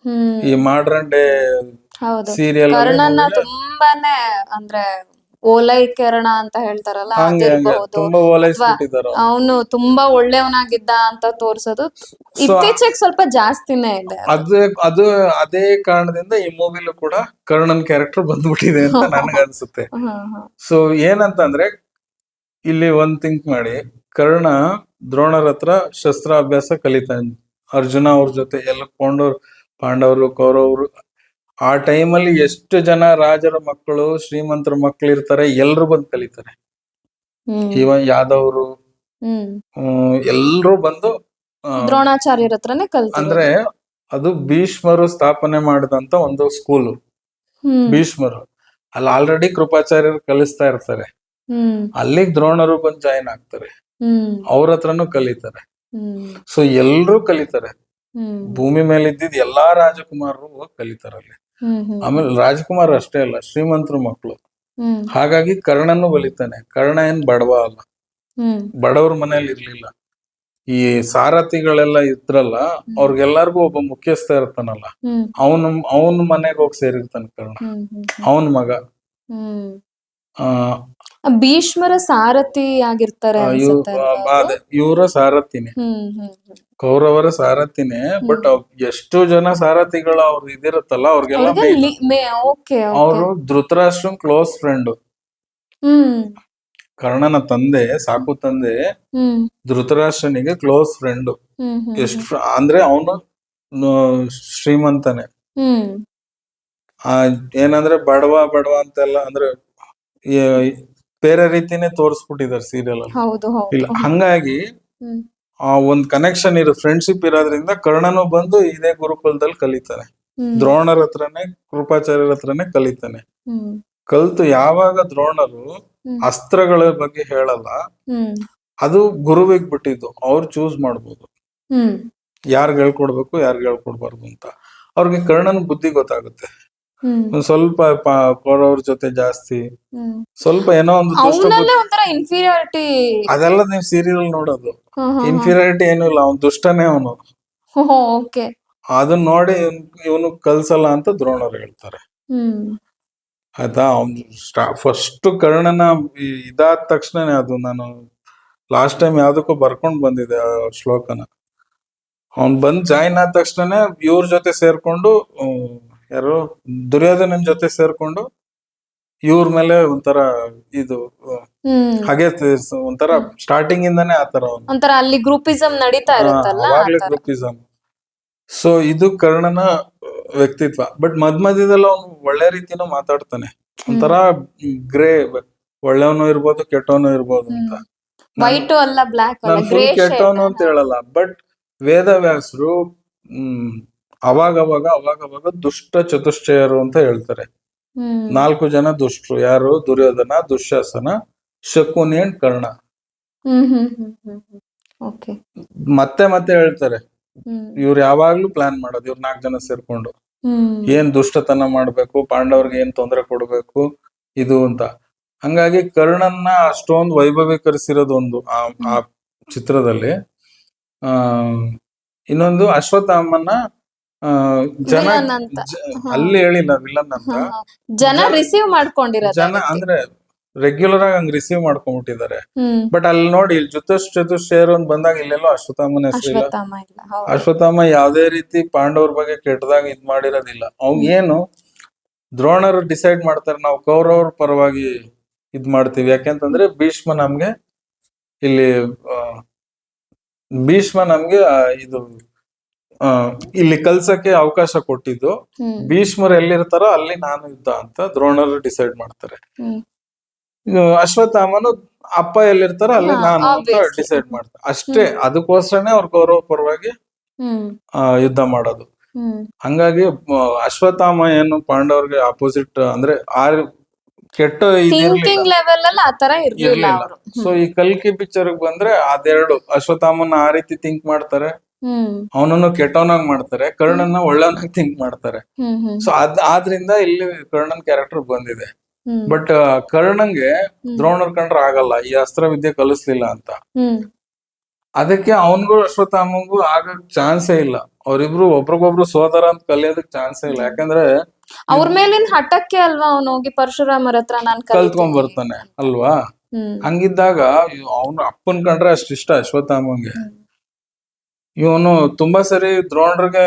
ಹ್ಮ್ ಈ ಮಾಡ್ರನ್ ಡೇ ಹೌದು ಸೀರಿಯಲ್ ಕರ್ಣನ ತುಂಬಾನೇ ಅಂದ್ರೆ ಓಲೈಕರಣ ಅಂತ ಹೇಳ್ತಾರಲ್ಲ ಹಂಗೆ ಅದಿರ್ಬಹುದು ತುಂಬಾ ಅಥವಾ ಓಲೈಸ್ಬಿಟ್ಟಿದಾರ. ಅವನು ತುಂಬಾ ಒಳ್ಳೆಯವನಾಗಿದ್ದ ಅಂತ ತೋರ್ಸೋದು ಇತ್ತೀಚೆಗೆ ಸ್ವಲ್ಪ ಜಾಸ್ತಿನೇ ಇದೆ ಅದು. ಅದು ಅದೇ ಕಾರಣದಿಂದ ಈ ಮೂವಿಲೂ ಕೂಡ ಕರ್ಣನ್ ಕ್ಯಾರೆಕ್ಟರ್ ಬಂದ್ಬಿಟ್ಟಿದೆ ಅಂತ ನನಗೆ ಅನ್ಸುತ್ತೆ. ಸೊ ಏನಂತಂದ್ರೆ ಇಲ್ಲಿ ಒಂದ್ ಥಿಂಕ್ ಮಾಡಿ, ಕರ್ಣ ದ್ರೋಣರ ಹತ್ರ ಶಸ್ತ್ರಾಭ್ಯಾಸ ಕಲಿತಾನೆ. ಅರ್ಜುನ ಅವ್ರ ಜೊತೆ ಎಲ್ಲ ಪಾಂಡವರು ಕೌರವರು ಆ ಟೈಮಲ್ಲಿ ಎಷ್ಟು ಜನ ರಾಜರ ಮಕ್ಕಳು ಶ್ರೀಮಂತರ ಮಕ್ಕಳು ಇರ್ತಾರೆ, ಎಲ್ರು ಬಂದು ಕಲಿತಾರೆ. ಇವನ್ ಯಾದವರು ಎಲ್ರು ಬಂದು ದ್ರೋಣಾಚಾರ್ಯರ ಹತ್ರನೇ ಅಂದ್ರೆ ಅದು ಭೀಷ್ಮರು ಸ್ಥಾಪನೆ ಮಾಡಿದಂತ ಒಂದು ಸ್ಕೂಲು. ಭೀಷ್ಮರು ಅಲ್ಲಿ ಆಲ್ರೆಡಿ ಕೃಪಾಚಾರ್ಯರು ಕಲಿಸ್ತಾ ಇರ್ತಾರೆ. ಅಲ್ಲಿಗೆ ದ್ರೋಣರು ಬಂದು ಜಾಯಿನ್ ಆಗ್ತಾರೆ, ಅವ್ರ ಹತ್ರನು ಕಲಿತಾರೆ. ಸೊ ಎಲ್ರು ಕಲಿತಾರೆ. ಭೂಮಿ ಮೇಲೆ ಇದ್ದಿದ್ ಎಲ್ಲಾ ರಾಜಕುಮಾರರು ಹೋಗಿ ಕಲಿತಾರೆ ಅಲ್ಲಿ. ಆಮೇಲೆ ರಾಜಕುಮಾರ್ ಅಷ್ಟೇ ಅಲ್ಲ, ಶ್ರೀಮಂತರ ಮಕ್ಕಳು. ಹಾಗಾಗಿ ಕರ್ಣನು ಬಲಿತಾನೆ. ಕರ್ಣ ಏನ್ ಬಡವ ಅಲ್ಲ, ಬಡವ್ರ ಮನೇಲಿ ಇರ್ಲಿಲ್ಲ. ಈ ಸಾರಥಿಗಳೆಲ್ಲ ಇದ್ರಲ್ಲ, ಅವ್ರಿಗೆಲ್ಲಾರ್ಗು ಒಬ್ಬ ಮುಖ್ಯಸ್ಥ ಇರ್ತಾನಲ್ಲ, ಅವನ ಮನೆಗೆ ಹೋಗಿ ಸೇರಿರ್ತಾನೆ ಕರ್ಣ, ಅವನ ಮಗ. ಭೀಷ್ಮರ ಸಾರಥಿ ಆಗಿರ್ತಾರೆ ಅದೇ ಇವರ ಸಾರಥಿನೇ, ಕೌರವರ ಸಾರಥಿನೇ. ಬಟ್ ಎಷ್ಟು ಜನ ಸಾರಥಿಗಳು ಅವ್ರು ಇದಿರುತ್ತಲ್ಲ ಅವ್ರಿಗೆಲ್ಲ ಅವರು ಧೃತರಾಷ್ಟ್ರನ್ ಕ್ಲೋಸ್ ಫ್ರೆಂಡ್. ಕರ್ಣನ ತಂದೆ, ಸಾಕು ತಂದೆ ಧೃತರಾಷ್ಟ್ರನಿಗೆ ಕ್ಲೋಸ್ ಫ್ರೆಂಡ್. ಎಷ್ಟು ಅಂದ್ರೆ ಅವನು ಶ್ರೀಮಂತನೇ. ಏನಂದ್ರೆ ಬಡವ ಅಂತೆಲ್ಲ ಅಂದ್ರೆ ಬೇರೆ ರೀತಿನೇ ತೋರಿಸ್ಬಿಟ್ಟಿದ್ದಾರೆ ಸೀರಿಯಲ್ ಅಲ್ಲಿ. ಇಲ್ಲ, ಹಂಗಾಗಿ ಆ ಒಂದ್ ಕನೆಕ್ಷನ್ ಇರೋ ಫ್ರೆಂಡ್ಶಿಪ್ ಇರೋದ್ರಿಂದ ಕರ್ಣನು ಬಂದು ಇದೇ ಗುರುಕುಲದಲ್ಲಿ ಕಲಿತಾನೆ. ದ್ರೋಣರ ಹತ್ರನೇ, ಕೃಪಾಚಾರ್ಯರ ಹತ್ರನೇ ಕಲಿತಾನೆ. ಕಲ್ತು ಯಾವಾಗ ದ್ರೋಣರು ಅಸ್ತ್ರಗಳ ಬಗ್ಗೆ ಹೇಳಲ್ಲ, ಅದು ಗುರುವಿಗೆ ಬಿಟ್ಟಿದ್ದು. ಅವ್ರು ಚೂಸ್ ಮಾಡ್ಬೋದು ಯಾರ್ಗ್ ಹೇಳ್ಕೊಡ್ಬೇಕು ಯಾರ್ಗ್ ಹೇಳ್ಕೊಡ್ಬಾರ್ದು ಅಂತ. ಅವ್ರಿಗೆ ಕರ್ಣನ್ ಬುದ್ಧಿ ಗೊತ್ತಾಗುತ್ತೆ. ಒಂದ್ ಸ್ವಲ್ಪ ಕೌರವ್ರ ಜೊತೆ ಜಾಸ್ತಿ, ಸ್ವಲ್ಪ ಏನೋ ಒಂದು ಇನ್ಫೀರಿಯಾರಿಟಿ. ಅದೆಲ್ಲ ನೀವು ಸೀರಿಯಲ್ ನೋಡೋದು. ಇನ್ಫೀರಿಯಾರಿಟಿ ಏನೂ ಇಲ್ಲ, ಅವ್ನು ದುಷ್ಟನೇ ಅವನು. ಅದನ್ನ ನೋಡಿ ಇವನು ಕಲ್ಸಲ್ಲ ಅಂತ ದ್ರೋಣರು ಹೇಳ್ತಾರೆ. ಆಯ್ತಾ. ಅವ್ನು ಫಸ್ಟ್ ಕರ್ಣನ ಇದಾದ ತಕ್ಷಣನೇ, ಅದು ನಾನು ಲಾಸ್ಟ್ ಟೈಮ್ ಯಾವ್ದಕ್ಕೂ ಬರ್ಕೊಂಡ್ ಬಂದಿದೆ ಆ ಶ್ಲೋಕನ. ಅವ್ನ್ ಬಂದ್ ಜಾಯಿನ್ ಆದ ತಕ್ಷಣ ಇವ್ರ ಜೊತೆ ಸೇರ್ಕೊಂಡು ಯಾರು ದುರ್ಯೋಧನನ್ ಜೊತೆ ಸೇರ್ಕೊಂಡು ಇವ್ರ ಮೇಲೆ ಒಂಥರ ಇದು ಹಾಗೆ ಒಂಥರ ಸ್ಟಾರ್ಟಿಂಗ್ ಇಂದಾನೆ ಆತರ ಒಂಥರ ಅಲ್ಲಿ ಗ್ರೂಪಿಸಂ ನಡೀತಾ ಇರುತ್ತಲ್ಲ, ಅವಾಗ್ಲೇ ಗ್ರೂಪಿಸಮ್. ಸೊ ಇದು ಕರ್ಣನ ವ್ಯಕ್ತಿತ್ವ. ಬಟ್ ಮಧ್ಯದಲ್ಲಿ ಅವನು ಒಳ್ಳೆ ರೀತಿನೂ ಮಾತಾಡ್ತಾನೆ, ಒಂಥರ ಗ್ರೇ, ಒಳ್ಳೆಯವನು ಇರ್ಬೋದು ಕೆಟ್ಟವನು ಇರ್ಬೋದು ಅಂತ. ವೈಟ್ ಅಲ್ಲ ಬ್ಲಾಕ್ ಅಲ್ಲ, ನಾನು ಗ್ರೇ ಫುಲ್ ಕೆಟ್ಟವನು ಅಂತ ಹೇಳಲ್ಲ, ಬಟ್ ವೇದವ್ಯಾಸರು ಅವಾಗವಾಗ ದುಷ್ಟ ಚತುಷ್ಟಯರು ಅಂತ ಹೇಳ್ತಾರೆ. 4 ಜನ ದುಷ್ಟರು, ಯಾರು? ದುರ್ಯೋಧನ, ದುಶ್ಯಾಸನ, ಶಕುನಿ ಅಂಡ್ ಕರ್ಣ. ಮತ್ತೆ ಮತ್ತೆ ಹೇಳ್ತಾರೆ, ಇವ್ರು ಯಾವಾಗ್ಲೂ ಪ್ಲಾನ್ ಮಾಡೋದು, ಇವ್ರು 4 ಜನ ಸೇರ್ಕೊಂಡು ಏನ್ ದುಷ್ಟತನ ಮಾಡ್ಬೇಕು, ಪಾಂಡವ್ರಿಗೆ ಏನ್ ತೊಂದರೆ ಕೊಡ್ಬೇಕು ಇದು ಅಂತ. ಹಂಗಾಗಿ ಕರ್ಣನ್ನ ಅಷ್ಟೊಂದು ವೈಭವೀಕರಿಸಿರೋದು ಒಂದು ಆ ಚಿತ್ರದಲ್ಲಿ. ಇನ್ನೊಂದು ಅಶ್ವತ್ಥಾಮನ ಜನ ಅಲ್ಲಿ ಹೇಳಿಲ್ಲ ವಿಲನ್ ಅಂತ, ಜನ ರಿಸೀವ್ ಮಾಡ್ಕೊಂಡಿರೋದು, ಜನ ಅಂದ್ರೆ ರೆಗ್ಯುಲರ್ ಆಗಿ ಹಂಗ್ ರಿಸೀವ್ ಮಾಡ್ಕೊಂಡ್ಬಿಟ್ಟಿದ್ದಾರೆ. ಬಟ್ ಅಲ್ಲಿ ನೋಡಿ, ಇಲ್ಲಿ ಚತುಷ್ಟಯರು ಅಂತ ಬಂದಾಗ ಇಲ್ಲೆಲ್ಲೋ ಅಶ್ವತ್ಥಾಮನ ಹೆಸರಿಲ್ಲ. ಅಶ್ವತ್ಥಾಮ ಯಾವ್ದೇ ರೀತಿ ಪಾಂಡವ್ರ ಬಗ್ಗೆ ಕೆಟ್ಟದಾಗ ಇದ್ ಮಾಡಿರೋದಿಲ್ಲ. ಅವ್ನ್ ಏನು ದ್ರೋಣರು ಡಿಸೈಡ್ ಮಾಡ್ತಾರೆ, ನಾವು ಕೌರವ್ರ ಪರವಾಗಿ ಇದ್ ಮಾಡ್ತೀವಿ, ಯಾಕೆಂತಂದ್ರೆ ಭೀಷ್ಮ ನಮ್ಗೆ ಇದು ಇಲ್ಲಿ ಕಲ್ಸಕ್ಕೆ ಅವಕಾಶ ಕೊಟ್ಟಿದ್ದು. ಭೀಷ್ಮರು ಎಲ್ಲಿರ್ತಾರೋ ಅಲ್ಲಿ ನಾನು ಯುದ್ಧ ಅಂತ ದ್ರೋಣರು ಡಿಸೈಡ್ ಮಾಡ್ತಾರೆ. ಅಶ್ವತ್ಥಾಮನು ಅಪ್ಪ ಎಲ್ಲಿರ್ತಾರೋ ಅಲ್ಲಿ ನಾನು ಅಂತ ಡಿಸೈಡ್ ಮಾಡ್ತಾರೆ ಅಷ್ಟೇ. ಅದಕ್ಕೋಸ್ಕರನೇ ಅವ್ರ ಕೌರವ ಪರವಾಗಿ ಯುದ್ಧ ಮಾಡೋದು. ಹಂಗಾಗಿ ಅಶ್ವತ್ಥಾಮ ಏನು ಪಾಂಡವ್ರಿಗೆ ಅಪೋಸಿಟ್ ಅಂದ್ರೆ ಕೆಟ್ಟ ಇರ್ಲಿಲ್ಲ. ಸೊ ಈ ಕಲ್ಕಿ ಪಿಕ್ಚರ್ ಬಂದ್ರೆ ಅದೆರಡು, ಅಶ್ವತ್ಥಾಮನ ಆ ರೀತಿ ಥಿಂಕ್ ಮಾಡ್ತಾರೆ, ಅವನನ್ನು ಕೆಟ್ಟವನಾಗ್ ಮಾಡ್ತಾರೆ, ಕರ್ಣನ ಒಳ್ಳೆವನಾಗ್ ಥಿಂಕ್ ಮಾಡ್ತಾರೆ. ಸೊ ಆದ್ರಿಂದ ಇಲ್ಲಿ ಕರ್ಣನ್ ಕ್ಯಾರೆಕ್ಟರ್ ಬಂದಿದೆ. ಬಟ್ ಕರ್ಣಂಗೆ ದ್ರೋಣರ್ ಕಂಡ್ರೆ ಆಗಲ್ಲ, ಈ ಅಸ್ತ್ರ ವಿದ್ಯೆ ಕಲಿಸ್ಲಿಲ್ಲ ಅಂತ. ಅದಕ್ಕೆ ಅವನ್ಗೂ ಅಶ್ವತ್ಥಾಮಂಗೂ ಆಗಕ್ ಚಾನ್ಸೇ ಇಲ್ಲ. ಅವ್ರಿಬ್ರು ಒಬ್ರಿಗೊಬ್ರು ಸೋದರ ಅಂತ ಕಲಿಯೋದಕ್ ಚಾನ್ಸೇ ಇಲ್ಲ. ಯಾಕಂದ್ರೆ ಅವ್ರ ಮೇಲಿನ ಹಠಕ್ಕೆ ಅಲ್ವಾ ಅವ್ನು ಹೋಗಿ ಪರಶುರಾಮರ ಹತ್ರ ನಾನ್ ಕಲ್ತ್ಕೊಂಡ್ ಬರ್ತಾನೆ ಅಲ್ವಾ. ಹಂಗಿದ್ದಾಗ ಅವ್ನು ಅಪ್ಪನ್ ಕಂಡ್ರೆ ಅಷ್ಟಿಷ್ಟ ಅಶ್ವತ್ಥಾಮಂಗೆ. ಇವನು ತುಂಬಾ ಸರಿ ದ್ರೋಣರಿಗೆ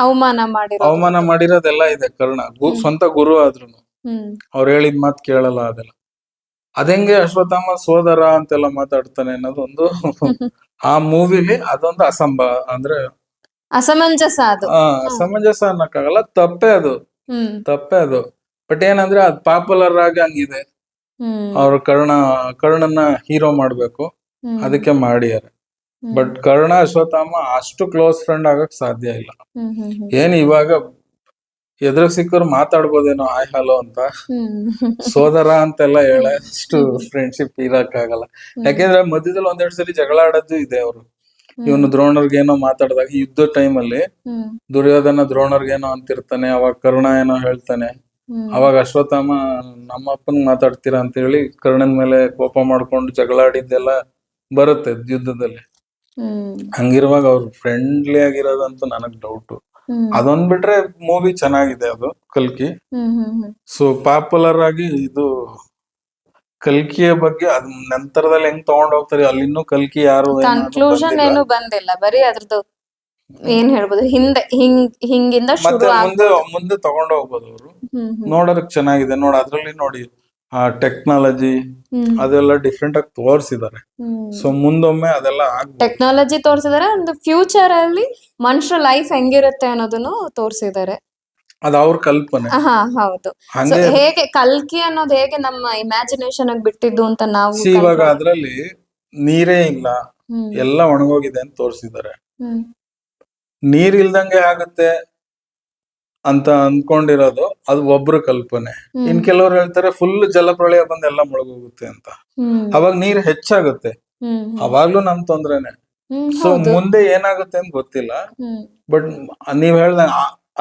ಅವಮಾನ ಮಾಡಿರೋದೆಲ್ಲ ಇದೆ. ಕರ್ಣ ಸ್ವಂತ ಗುರು ಆದ್ರುನು ಅವ್ರು ಹೇಳಿದ್ ಮಾತ್ ಕೇಳಲ್ಲ ಅದೆಲ್ಲ. ಅದೆಂಗೆ ಅಶ್ವತ್ಥಾಮ ಸೋದರ ಅಂತೆಲ್ಲ ಮಾತಾಡ್ತಾನೆ ಅನ್ನೋದು ಒಂದು ಆ ಮೂವಿಲಿ ಅದೊಂದು ಅಸಮಂಜಸ ಅಸಮಂಜಸ ಅನ್ನಕ್ಕಾಗಲ್ಲ, ತಪ್ಪೇ ಅದು. ಬಟ್ ಏನಂದ್ರೆ ಅದ್ ಪಾಪ್ಯುಲರ್ ಆಗಿ ಹಂಗಿದೆ. ಅವ್ರು ಕರ್ಣನ ಹೀರೋ ಮಾಡ್ಬೇಕು, ಅದಕ್ಕೆ ಮಾಡ್ಯಾರೆ. ಬಟ್ ಕರ್ಣ ಅಶ್ವತ್ಥಾಮ ಅಷ್ಟು ಕ್ಲೋಸ್ ಫ್ರೆಂಡ್ ಆಗಕ್ ಸಾಧ್ಯ ಇಲ್ಲ. ಏನ್ ಇವಾಗ ಎದುರು ಸಿಕ್ಕರು ಮಾತಾಡ್ಬೋದೇನೋ ಆಯ್ ಹಲೋ ಅಂತ, ಸೋದರ ಅಂತೆಲ್ಲ ಅಷ್ಟು ಫ್ರೆಂಡ್ಶಿಪ್ ಇರಕ್ಕಾಗಲ್ಲ. ಯಾಕೆಂದ್ರೆ ಮಧ್ಯದಲ್ಲಿ ಒಂದೆರಡು ಸರಿ ಜಗಳ ಆಡೋದು ಇದೆ. ಅವರು ಇವನು ದ್ರೋಣರ್ಗೇನೋ ಮಾತಾಡಿದಾಗ ಯುದ್ಧ ಟೈಮಲ್ಲಿ ದುರ್ಯೋಧನ ದ್ರೋಣರ್ಗೇನೋ ಅಂತಿರ್ತಾನೆ, ಅವಾಗ ಕರ್ಣ ಏನೋ ಹೇಳ್ತಾನೆ. ಅವಾಗ ಅಶ್ವತ್ಥಾಮ ನಮ್ಮ ಅಪ್ಪನ್ ಮಾತಾಡ್ತೀರಾ ಅಂತ ಹೇಳಿ ಕರ್ಣನ್ ಮೇಲೆ ಕೋಪ ಮಾಡ್ಕೊಂಡು ಜಗಳ ಆಡಿದ್ದೆಲ್ಲ ಬರುತ್ತೆ ಯುದ್ಧದಲ್ಲಿ. ಹಂಗಿರುವಾಗ ಅವ್ರು ಫ್ರೆಂಡ್ಲಿ ಆಗಿರೋದಂತೂ ನನಗ್ ಡೌಟ್. ಅದೊಂದ್ ಬಿಟ್ರೆ ಮೂವಿ ಚೆನ್ನಾಗಿದೆ ಅದು ಕಲ್ಕಿ. ಸೊ ಪಾಪ್ಯುಲರ್ ಆಗಿ ಇದು ಕಲ್ಕಿಯ ಬಗ್ಗೆ ಅದ್ ನಂತರದಲ್ಲಿ ಹೆಂಗ್ ತಗೊಂಡ್ ಹೋಗ್ತಾರೆ, ಅಲ್ಲಿ ಇನ್ನೂ ಕಲ್ಕಿ ಯಾರು ಕನ್ಕ್ಲೂಷನ್ ಏನು ಬಂದಿಲ್ಲ, ಬರೀ ಅದ್ರದ್ದು ಏನ್ ಹೇಳ್ಬೋದು ಹಿಂಗಿಂದ ಮುಂದೆ ತಗೊಂಡ್ ಹೋಗ್ಬೋದು. ಅವರು ನೋಡೋದಕ್ ಚೆನ್ನಾಗಿದೆ. ಅದ್ರಲ್ಲಿ ನೋಡಿ ಆ ಟೆಕ್ನಾಲಜಿ ಅದೆಲ್ಲ ಡಿಫ್ರೆಂಟ್ ಆಗಿ ತೋರಿಸಿದ್ದಾರೆ. ಸೊ ಮುಂದೊಮ್ಮೆ ಅದೆಲ್ಲ ಟೆಕ್ನಾಲಜಿ ತೋರಿಸಿದಾರೆ, ಒಂದು ಫ್ಯೂಚರ್ ಅಲ್ಲಿ ಮನುಷ್ಯ ಲೈಫ್ ಹೆಂಗಿರುತ್ತೆ ಅನ್ನೋದನ್ನು ತೋರಿಸಿದ್ದಾರೆ. ಅದ ಅವ್ರ ಕಲ್ಪನೆ. ಹೌದು. ಹೇಗೆ ಕಲ್ಕಿ ಅನ್ನೋದು ಹೇಗೆ ನಮ್ಮ ಇಮ್ಯಾಜಿನೇಷನ್ ಆಗಿ ಬಿಟ್ಟಿದ್ದು ಅಂತ ನಾವು ಇವಾಗ ಅದ್ರಲ್ಲಿ ನೀರೇ ಇಲ್ಲ, ಎಲ್ಲ ಒಣಗೋಗಿದೆ ಅಂತ ತೋರಿಸಿದ್ದಾರೆ. ನೀರ್ ಇಲ್ದಂಗೆ ಆಗುತ್ತೆ ಅಂತ ಅನ್ಕೊಂಡಿರೋದು ಅದು ಒಬ್ರ ಕಲ್ಪನೆ. ಇನ್ ಕೆಲವ್ರು ಹೇಳ್ತಾರೆ ಫುಲ್ ಜಲಪ್ರಳಯ ಬಂದ್ ಎಲ್ಲ ಮುಳುಗೋಗುತ್ತೆ ಅಂತ. ಅವಾಗ ನೀರ್ ಹೆಚ್ಚಾಗುತ್ತೆ, ಅವಾಗ್ಲೂ ನಮ್ ತೊಂದ್ರೆನೆ. ಸೊ ಮುಂದೆ ಏನಾಗುತ್ತೆ ಅಂತ ಗೊತ್ತಿಲ್ಲ. ಬಟ್ ನೀವ್ ಹೇಳ್ದ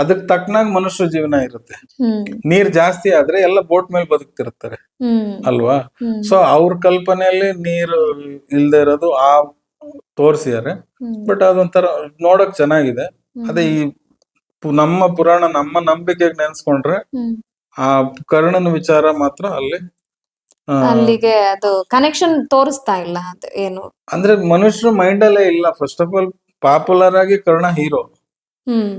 ಅದಕ್ ತಕ್ಕನಾಗ್ ಮನುಷ್ಯ ಜೀವನ ಇರುತ್ತೆ. ನೀರ್ ಜಾಸ್ತಿ ಆದ್ರೆ ಎಲ್ಲ ಬೋಟ್ ಮೇಲೆ ಬದುಕ್ತಿರ್ತಾರೆ ಅಲ್ವಾ. ಸೊ ಅವ್ರ ಕಲ್ಪನೆಯಲ್ಲಿ ನೀರು ಇಲ್ದೇ ಇರೋದು ತೋರ್ಸಿದ್ದಾರೆ. ಬಟ್ ಅದೊಂಥರ ನೋಡಕ್ ಚೆನ್ನಾಗಿದೆ. ಅದೇ ಈ ನಮ್ಮ ಪುರಾಣ ನಮ್ಮ ನಂಬಿಕೆಗೆ ನೆನ್ಸ್ಕೊಂಡ್ರೆ ಆ ಕರ್ಣನ ವಿಚಾರ ಮಾತ್ರ ಅಲ್ಲಿ ಅಲ್ಲಿಗೆ ಅದು ಕನೆಕ್ಷನ್ ತೋರಿಸ್ತಾ ಇಲ್ಲ ಅದು ಏನು. ಅಂದ್ರೆ ಮನುಷ್ಯರು ಮೈಂಡ್ ಅಲ್ಲೇ ಇಲ್ಲ. ಫಸ್ಟ್ ಆಫ್ ಆಲ್ ಪಾಪ್ಯುಲರ್ ಆಗಿ Karna hero, hmm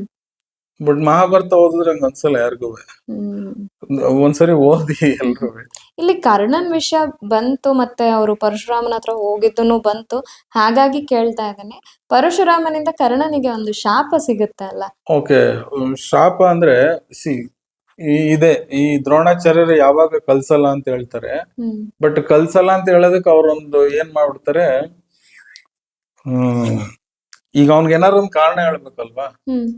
but Mahabharata ಓದಿದ್ರೆ ಹಂಗ ಅನ್ಸಲ್ಲ ಯಾರಿಗೂ. ಹ್ಮ್ ಒಂದ್ಸರಿ ಓದಿ ಎಲ್ರು. ಇಲ್ಲಿ ಕರ್ಣನ್ ವಿಷಯ ಬಂತು, ಮತ್ತೆ ಅವರು ಪರಶುರಾಮನ ಹತ್ರ ಹೋಗಿದ್ದನು ಬಂತು, ಹಾಗಾಗಿ ಕೇಳ್ತಾ ಇದ್ದೇನೆ. ಪರಶುರಾಮನಿಂದ ಕರ್ಣನಿಗೆ ಒಂದು ಶಾಪ ಸಿಗುತ್ತೆ ಅಲ್ಲ? ಓಕೆ, ಶಾಪ ಅಂದ್ರೆ ಇದೆ. ಈ ದ್ರೋಣಾಚಾರ್ಯರು ಯಾವಾಗ ಕಲ್ಸಲ್ಲ ಅಂತ ಹೇಳ್ತಾರೆ, ಹ್ಮ್ ಬಟ್ ಕಲ್ಸಲ್ಲ ಅಂತ ಹೇಳೋದಕ್ಕೆ ಅವ್ರೊಂದು ಏನ್ ಮಾಡ್ಬಿಡ್ತಾರೆ, ಈಗ ಅವ್ನ್ಗೆ ಏನಾರು ಒಂದ್ ಕಾರಣ ಹೇಳ್ಬೇಕಲ್ವಾ. ಹ್ಮ್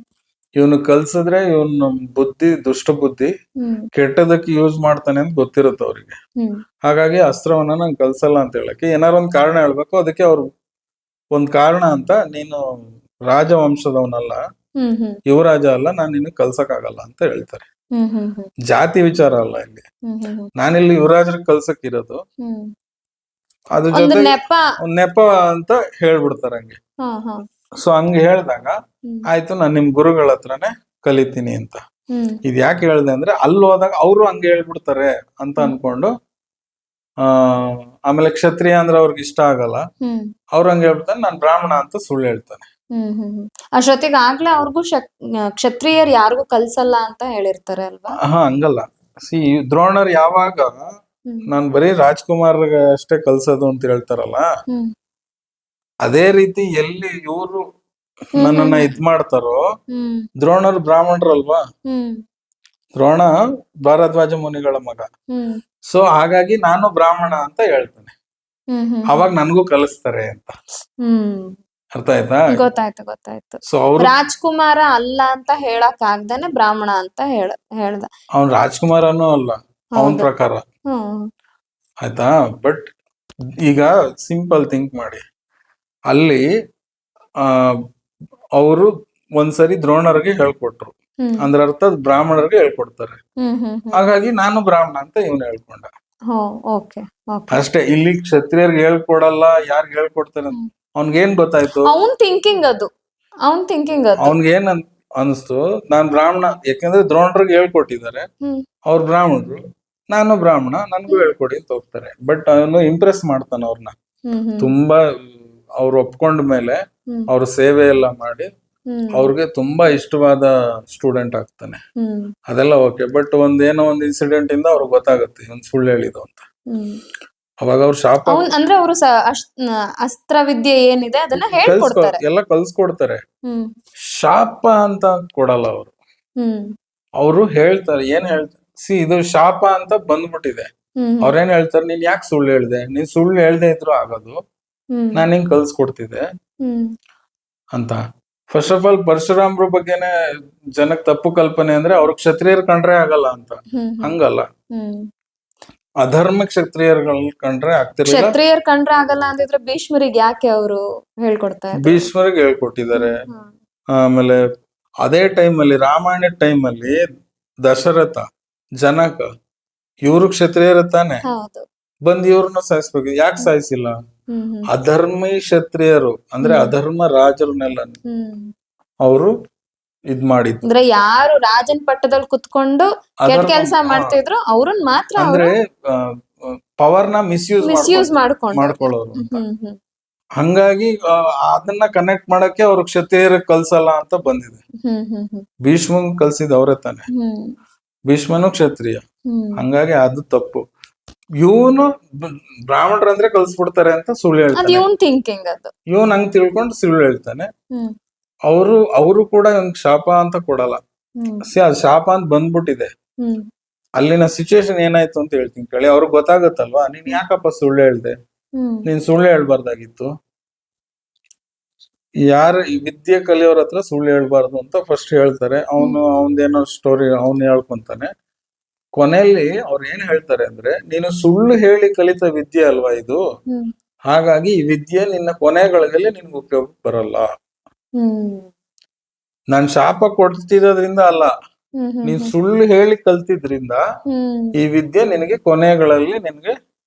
ಇವನು ಕಲ್ಸಿದ್ರೆ ಇವನು ಬುದ್ಧಿ ದುಷ್ಟ ಬುದ್ಧಿ ಹ್ಮ್ ಕೆಟ್ಟದಕ್ಕೆ ಯೂಸ್ ಮಾಡ್ತಾನೆ ಅಂತ ಗೊತ್ತಿರುತ್ತೆ ಅವ್ರಿಗೆ. ಹ್ಮ್ ಹಾಗಾಗಿ ಅಸ್ತ್ರವನ್ನ ನಂಗೆ ಕಲ್ಸಲ್ಲ ಅಂತ ಹೇಳಕ್ಕೆ ಏನಾರು ಒಂದ್ ಕಾರಣ ಹೇಳ್ಬೇಕು. ಅದಕ್ಕೆ ಅವ್ರು ಒಂದ್ ಕಾರಣ ಅಂತ, ನೀನು ರಾಜವಂಶದವನಲ್ಲ, ಹ್ಮ್ ಹ್ಮ್ ಯುವರಾಜ ಅಲ್ಲ, ನಾನ್ ನಿನಗ್ ಕಲ್ಸಕ್ ಆಗಲ್ಲ ಅಂತ ಹೇಳ್ತಾರೆ. ಹ್ಮ್ ಹ್ಮ್ ಹ್ಮ್ ಜಾತಿ ವಿಚಾರ ಅಲ್ಲ ಇಲ್ಲಿ, ಹ್ಮ್ ಹ್ಮ್ ನಾನಿಲ್ಲಿ ಯುವರಾಜರ ಕಲ್ಸಕ್ ಇರೋದು. ಹ್ಮ್ ಅದ್ರ ಒಂದು ಜೊತೆ ನೆಪ. ಒಂದ್ ನೆಪ ಅಂತ ಹೇಳ್ಬಿಡ್ತಾರೆ ಹಂಗೆ. ಹಾ ಹಾ ಸೊ ಹಂಗ ಹೇಳ್ದಾಗ ಹ್ಮ್ ಆಯ್ತು, ನಾನ್ ನಿಮ್ ಗುರುಗಳ ಹತ್ರನೇ ಕಲಿತೀನಿ ಅಂತ. ಹ್ಮ್ ಇದ್ ಯಾಕೆ ಹೇಳ್ದೆ ಅಂದ್ರೆ, ಅಲ್ಲಿ ಹೋದಾಗ ಅವ್ರು ಹಂಗೆ ಹೇಳ್ಬಿಡ್ತಾರೆ ಅಂತ ಅನ್ಕೊಂಡು, ಆಮೇಲೆ ಕ್ಷತ್ರಿಯ ಅಂದ್ರೆ ಅವ್ರಿಗೆ ಇಷ್ಟ ಆಗಲ್ಲ. ಹ್ಮ್ ಅವ್ರು ಹಂಗೆ ಹೇಳ್ಬಿಡ್ತಾನೆ, ನಾನ್ ಬ್ರಾಹ್ಮಣ ಅಂತ ಸುಳ್ಳು ಹೇಳ್ತಾನೆ. ಹ್ಮ್ ಹ್ಮ್ ಹ್ಮ್ ಅಷ್ಟೊತ್ತಿಗೆ ಆಗ್ಲೇ ಅವ್ರಿಗೂ ಕ್ಷತ್ರಿಯರ್ ಯಾರಿಗೂ ಕಲ್ಸಲ್ಲ ಅಂತ ಹೇಳಿರ್ತಾರೆ ಅಲ್ವಾ? ಹಂಗಲ್ಲ. ದ್ರೋಣರ್ ಯಾವಾಗ ಹ್ಮ್ ನಾನ್ ಬರೀ ರಾಜ್ಕುಮಾರ್ಗೆ ಅಷ್ಟೇ ಕಲ್ಸೋದು ಅಂತ ಹೇಳ್ತಾರಲ್ಲ, ಹ್ಮ್ ಅದೇ ರೀತಿ ಎಲ್ಲಿ ಇವ್ರು ಹ್ಮ್ ನನ್ನನ್ನ ಇದ್ ಮಾಡ್ತಾರೋ, ಹ್ಮ್ ದ್ರೋಣರು ಬ್ರಾಹ್ಮಣರಲ್ವಾ. ಹ್ಮ್ ದ್ರೋಣ ಭಾರದ್ವಾಜ ಮುನಿಗಳ ಮಗ. ಹ್ಮ್ ಸೊ ಹಾಗಾಗಿ ನಾನು ಬ್ರಾಹ್ಮಣ ಅಂತ ಹೇಳ್ತಾನೆ. ಹ್ಮ್ ಹ್ಮ್ ಅವಾಗ ನನ್ಗೂ ಕಲಿಸ್ತಾರೆ ಅಂತ. ಹ್ಮ್ ಅರ್ಥ ಆಯ್ತಾ? ಗೊತ್ತಾಯ್ತು ಗೊತ್ತಾಯ್ತು. ಸೊ ಅವ್ರು ರಾಜ್ಕುಮಾರ ಅಲ್ಲ ಅಂತ ಹೇಳಕ್ ಆಗ್ದೇನೆ ಬ್ರಾಹ್ಮಣ ಅಂತ ಹೇಳ್ದ. ಅವ್ನ್ ರಾಜ್ಕುಮಾರನೂ ಅಲ್ಲ ಅವನ್ ಹೌದು. ಪ್ರಕಾರ. ಹ್ಮ್ ಆಯ್ತಾ? ಬಟ್ ಈಗ ಸಿಂಪಲ್ ಥಿಂಕ್ ಮಾಡಿ, ಅಲ್ಲಿ ಆ ಅವರು ಒಂದ್ಸರಿ ದ್ರೋಣರಿಗೆ ಹೇಳ್ಕೊಟ್ರು, ಹ್ಮ್ ಅಂದ್ರ ಅರ್ಥ ಬ್ರಾಹ್ಮಣರಿಗೆ ಹೇಳ್ಕೊಡ್ತಾರೆ. ಹ್ಮ್ ಹ್ಮ್ ಹ್ಮ್ ಹಾಗಾಗಿ ನಾನು ಬ್ರಾಹ್ಮಣ ಅಂತ ಇವನು ಹೇಳ್ಕೊಂಡ ಓಕೆ ಓಕೆ. ಅಷ್ಟೇ. ಇಲ್ಲಿ ಕ್ಷತ್ರಿಯರ್ಗೆ ಹೇಳ್ಕೊಡಲ್ಲ, ಯಾರ್ಗ್ ಹೇಳ್ಕೊಡ್ತಾರೆ ಅಂತ ಅವ್ನ್ಗೇನ್ ಗೊತ್ತಾಯ್ತು? ಅವನ್ ಥಿಂಕಿಂಗ್ ಅದು, ಅವನ್ ಥಿಂಕಿಂಗ್ ಅದು. ಅವ್ನ್ಗೇನ್ ಅನ್ಸ್ತು, ನಾನ್ ಬ್ರಾಹ್ಮಣ, ಯಾಕಂದ್ರೆ ದ್ರೋಣರಿಗೆ ಹೇಳ್ಕೊಟ್ಟಿದ್ದಾರೆ, ಹ್ಮ್ ಅವ್ರ ಬ್ರಾಹ್ಮಣರು, ನಾನು ಬ್ರಾಹ್ಮಣ, ನನ್ಗೂ ಹೇಳ್ಕೊಡಿ ಅಂತ ಹೋಗ್ತಾರೆ. ಬಟ್ ಅವನು ಇಂಪ್ರೆಸ್ ಮಾಡ್ತಾನೆ ಅವ್ರನ್ನ ಹ್ಮ್ ಹ್ಮ್ ತುಂಬಾ. ಅವ್ರು ಒಪ್ಕೊಂಡ ಮೇಲೆ ಹ್ಮ್ ಅವ್ರ ಸೇವೆ ಎಲ್ಲ ಮಾಡಿ ಹ್ಮ್ ಅವ್ರಿಗೆ ತುಂಬಾ ಇಷ್ಟವಾದ ಸ್ಟೂಡೆಂಟ್ ಆಗ್ತಾನೆ. ಹ್ಮ್ ಅದೆಲ್ಲ ಓಕೆ. ಬಟ್ ಒಂದೇನೋ ಒಂದ್ ಇನ್ಸಿಡೆಂಟ್ ಇಂದ ಅವ್ರಿಗೆ ಗೊತ್ತಾಗುತ್ತೆ ಇವನ್ ಸುಳ್ಳು ಹೇಳಿದ್ದು ಅಂತ. ಹ್ಮ್ ಅವಾಗ ಅವ್ರು ಶಾಪ ಅವನ್ ಅಂದ್ರೆ ಅವರು ಅಸ್ತ್ರ ವಿದ್ಯೆ ಏನಿದೆ ಅದನ್ನ ಹೇಳ್ಕೊಡ್ತಾರೆ, ಎಲ್ಲ ಕಲ್ಸ್ಕೊಡ್ತಾರೆ. ಹ್ಮ್ ಶಾಪ ಅಂತ ಕೊಡಲ್ಲ ಅವರು. ಹ್ಮ್ ಅವರು ಹೇಳ್ತಾರೆ, ಏನ್ ಹೇಳ್ತಾರೆ, ಇದು ಶಾಪ ಅಂತ ಬಂದ್ಬಿಟ್ಟಿದೆ. ಹ್ಮ್ ಅವ್ರೇನ್ ಹೇಳ್ತಾರೆ, ನೀನ್ ಯಾಕೆ ಸುಳ್ಳು ಹೇಳ್ದೆ, ನೀನ್ ಸುಳ್ಳು ಹೇಳ್ದೆ ಇದ್ರು ಆಗೋದು, ಹ್ಮ್ ನಾನ್ ಹಿಂಗ್ ಕಲ್ಸ್ಕೊಡ್ತಿದ್ದೆ ಹ್ಮ್ ಅಂತ. ಫಸ್ಟ್ ಆಫ್ ಆಲ್ ಪರಶುರಾಮ್ರ ಬಗ್ಗೆನೆ ಜನಕ್ ತಪ್ಪು ಕಲ್ಪನೆ ಅಂದ್ರೆ ಅವ್ರು ಕ್ಷತ್ರಿಯರ್ ಕಂಡ್ರೆ ಆಗಲ್ಲ ಅಂತ. ಹ್ಮ್ ಹಂಗಲ್ಲ, ಹ್ಮ್ ಅಧರ್ಮ ಕ್ಷತ್ರಿಯರ್ಗಳ ಕಂಡ್ರೆ ಆಗ್ತಿರ್ಲಿಲ್ಲ. ಕ್ಷತ್ರಿಯರ್ ಕಂಡ್ರೆ ಆಗಲ್ಲ ಅಂದಿದ್ರೆ ಭೀಷ್ಮರಿಗೆ ಯಾಕೆ ಅವರು ಹೇಳ್ಕೊಡ್ತಾ ಇದ್ರು? ಭೀಷ್ಮರಿಗೆ ಹೇಳ್ಕೊಟ್ಟಿದ್ದಾರೆ. ಆಮೇಲೆ ಅದೇ ಟೈಮಲ್ಲಿ, ರಾಮಾಯಣ ಟೈಮಲ್ಲಿ ದಶರಥ, ಜನಕ, ಇವ್ರು ಕ್ಷತ್ರಿಯರ ತಾನೆ, ಹೌದು. ಬಂದ್ ಇವ್ರನ್ನ ಸಾಯಿಸ್ಬೇಕು. ಯಾಕೆ ಸಾಯಿಸಿಲ್ಲ? ಹ್ಮ್ ಹ್ಮ್ ಅಧರ್ಮಿ ಕ್ಷತ್ರಿಯರು ಅಂದ್ರೆ ಅಧರ್ಮ ರಾಜರನ್ನೆಲ್ಲ ಹ್ಮ್ ಅವರು ಇದ್ ಮಾಡಿದ್ರು. ಅಂದ್ರೆ ಯಾರು ರಾಜನ್ ಪಟ್ಟದಲ್ಲಿ ಕುತ್ಕೊಂಡು ಕೆಟ್ಟ ಕೆಲಸ ಮಾಡ್ತಿದ್ರು ಅವ್ರನ್ನ ಮಾತ್ರ ಅಂದ್ರೆ ಪವರ್ನ ಮಿಸ್ಯೂಸ್ ಮಾಡ್ಕೊಳ್ಳೋರು ಅಂತ. ಹ್ಮ್ ಹ್ಮ್ ಹಂಗಾಗಿ ಅದನ್ನ ಕನೆಕ್ಟ್ ಮಾಡಕ್ಕೆ ಅವ್ರು ಕ್ಷತ್ರಿಯರ ಕಲ್ಸಲ್ಲ ಅಂತ ಬಂದಿದೆ. ಹ್ಮ್ ಹ್ಮ್ ಹ್ಮ್ ಭೀಷ್ಮಂಗ್ ಕಲ್ಸಿದ ಅವ್ರೆ ತಾನೆ, ಹ್ಮ್ ಭೀಷ್ಮನು ಕ್ಷತ್ರಿಯ. ಹ್ಮ್ ಹಂಗಾಗಿ ಅದು ತಪ್ಪು. ಇವನು ಬ್ರಾಹ್ಮಣರಂದ್ರೆ ಕಲ್ಸ್ಬಿಡ್ತಾರೆ ಅಂತ ಸುಳ್ಳು ಅದ್ ಹೇಳ್ತಾನೆ. ಇವನ್ ಥಿಂಕಿಂಗ್ ಅದು. ಇವನ್ ಹಂಗ್ ತಿಳ್ಕೊಂಡು ಸುಳ್ಳು ಹೇಳ್ತಾನೆ. ಹ್ಮ್ ಅವರು ಕೂಡ ಒಂದ್ ಶಾಪ ಅಂತ ಕೊಡಲ್ಲ. ಹ್ಮ್ ಅದು ಶಾಪ ಅಂತ ಬಂದ್ಬಿಟ್ಟಿದೆ. ಹ್ಮ್ ಅಲ್ಲಿನ ಸಿಚುವೇಶನ್ ಏನಾಯ್ತು ಅಂತ ಹೇಳ್ತೀನಿ ಕೇಳಿ. ಅವ್ರಿಗೆ ಗೊತ್ತಾಗತ್ತಲ್ವಾ, ನೀನ್ ಯಾಕಪ್ಪ ಸುಳ್ಳು ಹೇಳ್ದೆ, ಹ್ಮ್ ನೀನ್ ಸುಳ್ಳು ಹೇಳ್ಬಾರ್ದಾಗಿತ್ತು. ಈ ವಿದ್ಯೆ ಕಲಿಯೋರ ಹತ್ರ ಸುಳ್ಳು ಹೇಳ್ಬಾರ್ದು ಅಂತ ಫಸ್ಟ್ ಹೇಳ್ತಾರೆ. ಅವನದೇನೋ ಸ್ಟೋರಿ ಅವ್ನು ಹೇಳ್ಕೊಂತಾನೆ. ಕೊನೆಯಲ್ಲಿ ಅವ್ರು ಏನ್ ಹೇಳ್ತಾರೆ ಅಂದ್ರೆ, ನೀನು ಸುಳ್ಳು ಹೇಳಿ ಕಲಿತ ವಿದ್ಯೆ ಅಲ್ವಾ ಇದು, ಹ್ಮ್ ಹಾಗಾಗಿ ಈ ವಿದ್ಯೆ ನಿನ್ನ ಕೊನೆಗಳಲ್ಲಿ ನಿನ್ಗೆ ಉಪಯೋಗ ಬರಲ್ಲ. ಹ್ಮ್ ನಾನ್ ಶಾಪ ಕೊಡ್ತಿರೋದ್ರಿಂದ ಅಲ್ಲ, ಹ್ಮ್ ಹ್ಮ್ ನೀನ್ ಸುಳ್ಳು ಹೇಳಿ ಕಲ್ತಿದ್ರಿಂದ ಹ್ಮ್ ಈ ವಿದ್ಯೆ ನಿನಗೆ ಕೊನೆಗಳಲ್ಲಿ ನಿನ್ಗೆ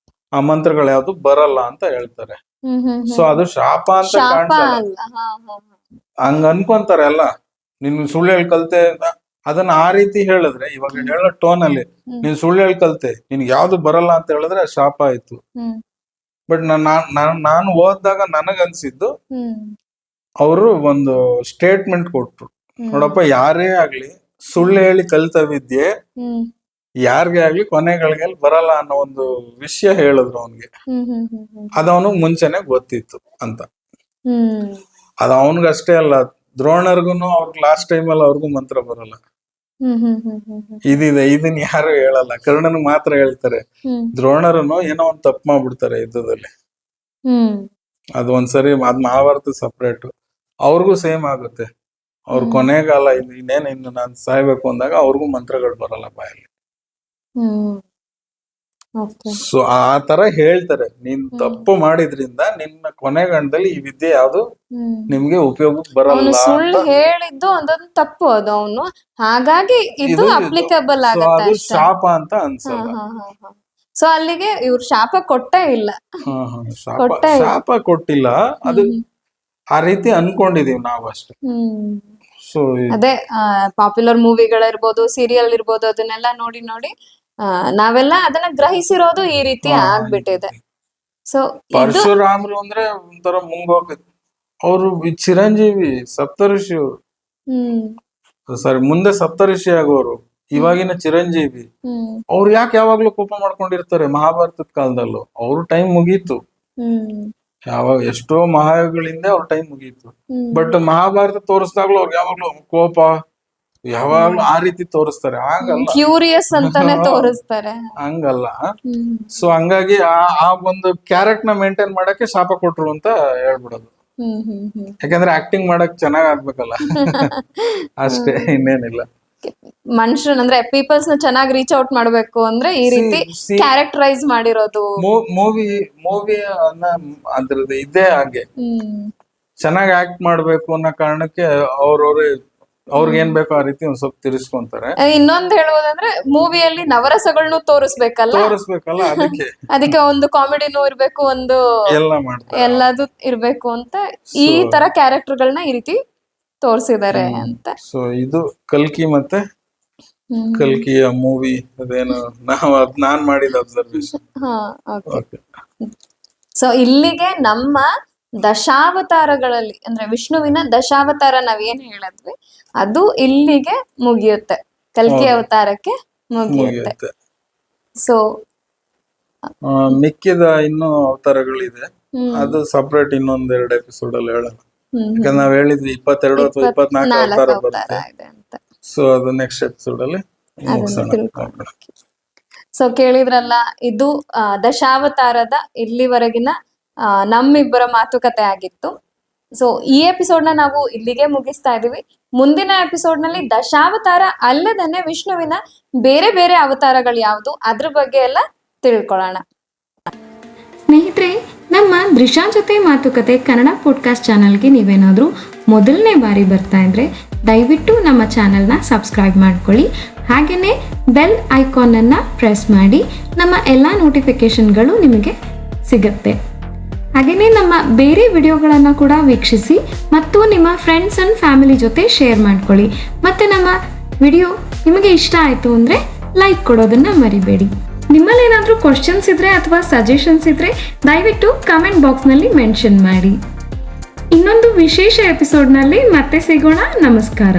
ಆ ಮಂತ್ರಗಳು ಯಾವ್ದು ಬರಲ್ಲ ಅಂತ ಹೇಳ್ತಾರೆ. ಹ್ಮ್ ಹ್ಮ್ ಸೊ ಅದು ಶಾಪ ಅಂತ ಶಾಪ ಕಾಣಿಸಲ್ಲ. ಅಲ್ಲ. ಹಾ ಹಾ ಹಂಗ ಅನ್ಕೊಂತಾರೆ ಎಲ್ಲ, ನಿನ್ ಸುಳ್ಳು ಹೇಳಿ ಕಲ್ತೆ ಅದನ್ನ ಆ ರೀತಿ ಹೇಳಿದ್ರೆ, ಇವಾಗ ಹೇಳೋ ಟೋನ್ ಅಲ್ಲಿ ನೀನ್ ಸುಳ್ಳು ಹೇಳಿ ಕಲ್ತೆ, ನಿನ್ಗೆ ಯಾವ್ದು ಬರಲ್ಲ ಅಂತ ಹೇಳಿದ್ರೆ ಶಾಪ ಆಯ್ತು. ಬಟ್ ನಾನು ಓದಿದಾಗ ನನಗನ್ಸಿದ್ದು, ಅವರು ಒಂದು ಸ್ಟೇಟ್ಮೆಂಟ್ ಕೊಟ್ರು, ನೋಡಪ್ಪ ನೋಡಪ್ಪ ಆಗ್ಲಿ ಸುಳ್ಳು ಹೇಳಿ ಕಲ್ತ ವಿದ್ಯೆ ಯಾರಿಗೇ ಆಗ್ಲಿ ಕೊನೆಗಳಿಗೆ ಬರಲ್ಲ ಅನ್ನೋ ಒಂದು ವಿಷಯ ಹೇಳಿದ್ರು ಅವನ್ಗೆ. ಅದವನು ಮುಂಚೆನೆ ಗೊತ್ತಿತ್ತು ಅಂತ. ಅದ ಅವನ್ಗಷ್ಟೇ ಅಲ್ಲ, ದ್ರೋಣರ್ಗುನು ಅವ್ರಿಗೆ ಲಾಸ್ಟ್ ಟೈಮ್ ಅಲ್ಲಿ ಅವ್ರಿಗೂ ಮಂತ್ರ ಬರಲ್ಲ. ಇದನ್ನ ಯಾರು ಹೇಳಲ್ಲ, ಕರ್ಣನ್ ಮಾತ್ರ ಹೇಳ್ತಾರೆ. ದ್ರೋಣರನು ಏನೋ ಒಂದ್ ತಪ್ಪು ಮಾಡ್ಬಿಡ್ತಾರೆ ಯುದ್ಧದಲ್ಲಿ. ಅದು ಒಂದ್ಸರಿ ಅದ್ ಮಹಾಭಾರತ ಸಪ್ರೇಟ್. ಅವ್ರಿಗೂ ಸೇಮ್ ಆಗುತ್ತೆ. ಅವ್ರ ಕೊನೆಗಾಲ ಇನ್ನೇನು ಇನ್ನು ನಾನ್ ಸಾಯ್ಬೇಕು ಅಂದಾಗ ಅವ್ರಿಗೂ ಮಂತ್ರಗಳು ಬರಲ್ಲ ಬಾಯಲ್ಲಿ. ಸೊ ಆ ತರ ಹೇಳ್ತಾರೆ, ನೀನ್ ತಪ್ಪು ಮಾಡಿದ್ರಿಂದ ನಿನ್ನ ಕೊನೆಗಂಡದಲ್ಲಿ ಈ ವಿದ್ಯೆ ಯಾವ್ದು ನಿಮ್ಗೆ ಉಪಯೋಗಕ್ಕೆ ಬರಲ್ಲ. ಸುಳ್ಳು ಹೇಳಿದ್ದು ಒಂದೊಂದು ತಪ್ಪು ಅದು ಅವನು, ಹಾಗಾಗಿ ಇದು ಅಪ್ಲಿಕಬಲ್ ಆಗುತ್ತೆ. ಶಾಪ ಅಂತ ಅನ್ಸಲ್ಲ. ಸೊ ಅಲ್ಲಿಗೆ ಇವ್ರು ಶಾಪ ಕೊಟ್ಟೇ ಇಲ್ಲ. ಶಾಪ ಕೊಟ್ಟಿಲ್ಲ, ಅದು ಆ ರೀತಿ ಅನ್ಕೊಂಡಿದೀವಿ ನಾವು ಅಷ್ಟೇ. ಸೊ ಅದೇ ಪಾಪ್ಯುಲರ್ ಮೂವಿಗಳಿರ್ಬೋದು, ಸೀರಿಯಲ್ ಇರ್ಬೋದು, ಅದನ್ನೆಲ್ಲ ನೋಡಿ ನೋಡಿ ನಾವೆಲ್ಲ ಅದನ್ನ ಗ್ರಹಿಸಿರೋದು ಈ ರೀತಿ ಆಗ್ಬಿಟ್ಟಿದೆ. ಸೊ ಪರಶುರಾಮರು ಅಂದ್ರೆ ಒಂಥರ ಮುಂಗೋಗುತ್ತೆ. ಅವರು ಚಿರಂಜೀವಿ ಸಪ್ತಋಷಿ ಅವರು, ಸಾರಿ ಮುಂದೆ ಸಪ್ತಋಷಿ ಆಗೋರು, ಇವಾಗಿನ ಚಿರಂಜೀವಿ. ಅವ್ರು ಯಾಕೆ ಯಾವಾಗ್ಲೂ ಕೋಪ ಮಾಡ್ಕೊಂಡಿರ್ತಾರೆ? ಮಹಾಭಾರತದ ಕಾಲದಲ್ಲೂ ಅವ್ರ ಟೈಮ್ ಮುಗೀತು. ಯಾವಾಗ ಎಷ್ಟೋ ಮಹಾಯುಗಗಳಿಂದ ಅವ್ರ ಟೈಮ್ ಮುಗೀತು. ಬಟ್ ಮಹಾಭಾರತ ತೋರಿಸ್ದಾಗ್ಲೂ ಅವ್ರಿಗೆ ಯಾವಾಗ್ಲೂ ಕೋಪ, ಯಾವಾಗ್ಲೂ ಆ ರೀತಿ ತೋರಿಸ್ತಾರೆ. ಹಂಗಲ್ಲ, ಕ್ಯೂರಿಯಸ್ ಅಂತಾನೆ ತೋರಿಸ್ತಾರೆ. ಹಂಗಲ್ಲ. ಸೊ ಹಂಗಾಗಿ ಆ ಒಂದು ಕ್ಯಾರೆಕ್ಟ್ ನ ಮೇಂಟೈನ್ ಮಾಡಕ್ಕೆ ಶಾಪ ಕೊಟ್ರು ಅಂತ ಹೇಳ್ಬಿಡೋದು. ಯಾಕಂದ್ರೆ ಆಕ್ಟಿಂಗ್ ಮಾಡಕ್ ಚೆನ್ನಾಗ್ ಆಗ್ಬೇಕಲ್ಲ, ಅಷ್ಟೇ, ಇನ್ನೇನಿಲ್ಲ. ಮನುಷ್ಯನ್ ಅಂದ್ರೆ ಪೀಪಲ್ಸ್ ನ ಚೆನ್ನಾಗಿ ರೀಚ್ ಔಟ್ ಮಾಡ್ಬೇಕು ಅಂದ್ರೆ ಈ ರೀತಿ ಕ್ಯಾರೆಕ್ಟರೈಸ್ ಮಾಡಿರೋದು. ಮೂವಿ ಅದ್ರದ್ದು ಇದೇ ಹಾಗೆ ಚೆನ್ನಾಗಿ ಆಕ್ಟ್ ಮಾಡ್ಬೇಕು ಅನ್ನೋ ಕಾರಣಕ್ಕೆ ಅವ್ರಿಗೆ ಏನ್ ಬೇಕೋ ಆ ರೀತಿ ಒಂದ್ ಸ್ವಲ್ಪ ತಿರ್ಸ್ಕೊಂತಾರೆ. ಇನ್ನೊಂದ್ ಹೇಳುವುದಂದ್ರೆ ಮೂವಿಯಲ್ಲಿ ನವರಸಗಳನ್ನೂ ತೋರಿಸ್ಬೇಕಲ್ಲ, ಅದಕ್ಕೆ ಒಂದು ಕಾಮಿಡಿನೂ ಇರ್ಬೇಕು, ಒಂದು ಎಲ್ಲದೂ ಇರ್ಬೇಕು ಅಂತ ಈ ತರ ಕ್ಯಾರೆಕ್ಟರ್ಗಳನ್ನ ಈ ರೀತಿ ತೋರಿಸಿದ್ದಾರೆ ಅಂತ. ಸೊ ಇದು ಕಲ್ಕಿ ಮತ್ತೆ ಕಲ್ಕಿಯ ಮೂವಿ, ಅದೇನು ನಾನ್ ಮಾಡಿದ ಅಬ್ಸರ್ವೇಷನ್. ಸೊ ಇಲ್ಲಿಗೆ ನಮ್ಮ ದಶಾವತಾರಗಳಲ್ಲಿ ಅಂದ್ರೆ ವಿಷ್ಣುವಿನ ದಶಾವತಾರ ನಾವೇನ್ ಹೇಳಿದ್ವಿ ಅದು ಇಲ್ಲಿಗೆ ಮುಗಿಯುತ್ತೆ, ಕಲ್ಕಿ ಅವತಾರಕ್ಕೆ ಮುಗಿಯುತ್ತೆ. ಸೊ ಮಿಕ್ಕಿದ ಇನ್ನೂ ಅವತಾರಗಳಿದೆ, ಅದು ಸಪರೇಟ್ ಇನ್ನೊಂದೆರಡು ಎಪಿಸೋಡ್ ಅಲ್ಲಿ ಹೇಳೋಣ. ಯಾಕಂದ್ರೆ ನಾವ್ ಹೇಳಿದ್ವಿ 22 ಅಥವಾ 24 ಅವತಾರ ಬರುತ್ತೆ. ಸೊ ಅದು ನೆಕ್ಸ್ಟ್ ಎಪಿಸೋಡ್ ಅಲ್ಲಿ ಮುಗಿಸೋಣ. ಸೊ ಕೇಳಿದ್ರಲ್ಲ, ಇದು ದಶಾವತಾರದ ಇಲ್ಲಿವರೆಗಿನ ನಮ್ಮಿಬ್ಬರ ಮಾತುಕತೆ ಆಗಿತ್ತು. ಸೊ ಈ ಎಪಿಸೋಡ್ ನ ನಾವು ಇಲ್ಲಿಗೆ ಮುಗಿಸ್ತಾ ಇದೀವಿ. ಮುಂದಿನ ಎಪಿಸೋಡ್ ನಲ್ಲಿ ದಶಾವತಾರ ಅಲ್ಲದೇನೆ ವಿಷ್ಣುವಿನ ಬೇರೆ ಬೇರೆ ಅವತಾರಗಳು ಯಾವುದು ಅದ್ರ ಬಗ್ಗೆ ಎಲ್ಲ ತಿಳ್ಕೊಳ್ಳೋಣ. ಸ್ನೇಹಿತರೆ, ನಮ್ಮ ದೃಶ್ಯ ಜೊತೆ ಮಾತುಕತೆ ಕನ್ನಡ ಪಾಡ್ಕಾಸ್ಟ್ ಚಾನಲ್ಗೆ ನೀವೇನಾದರೂ ಮೊದಲನೇ ಬಾರಿ ಬರ್ತಾ ಇದ್ರೆ ದಯವಿಟ್ಟು ನಮ್ಮ ಚಾನಲ್ನ ಸಬ್ಸ್ಕ್ರೈಬ್ ಮಾಡ್ಕೊಳ್ಳಿ. ಹಾಗೆಯೇ ಬೆಲ್ ಐಕಾನನ್ನು ಪ್ರೆಸ್ ಮಾಡಿ, ನಮ್ಮ ಎಲ್ಲ ನೋಟಿಫಿಕೇಷನ್ಗಳು ನಿಮಗೆ ಸಿಗುತ್ತೆ. ಹಾಗೆಯೇ ನಮ್ಮ ಬೇರೆ ವಿಡಿಯೋಗಳನ್ನು ಕೂಡ ವೀಕ್ಷಿಸಿ ಮತ್ತು ನಿಮ್ಮ ಫ್ರೆಂಡ್ಸ್ ಆ್ಯಂಡ್ ಫ್ಯಾಮಿಲಿ ಜೊತೆ ಶೇರ್ ಮಾಡ್ಕೊಳ್ಳಿ. ಮತ್ತು ನಮ್ಮ ವಿಡಿಯೋ ನಿಮಗೆ ಇಷ್ಟ ಆಯಿತು ಅಂದರೆ ಲೈಕ್ ಕೊಡೋದನ್ನು ಮರಿಬೇಡಿ. ನಿಮ್ಮಲ್ಲೇನಾದರೂ ಕ್ವಶನ್ಸ್ ಇದ್ದರೆ ಅಥವಾ ಸಜೆಷನ್ಸ್ ಇದ್ದರೆ ದಯವಿಟ್ಟು ಕಮೆಂಟ್ ಬಾಕ್ಸ್ನಲ್ಲಿ ಮೆನ್ಷನ್ ಮಾಡಿ. ಇನ್ನೊಂದು ವಿಶೇಷ ಎಪಿಸೋಡ್ನಲ್ಲಿ ಮತ್ತೆ ಸಿಗೋಣ. ನಮಸ್ಕಾರ.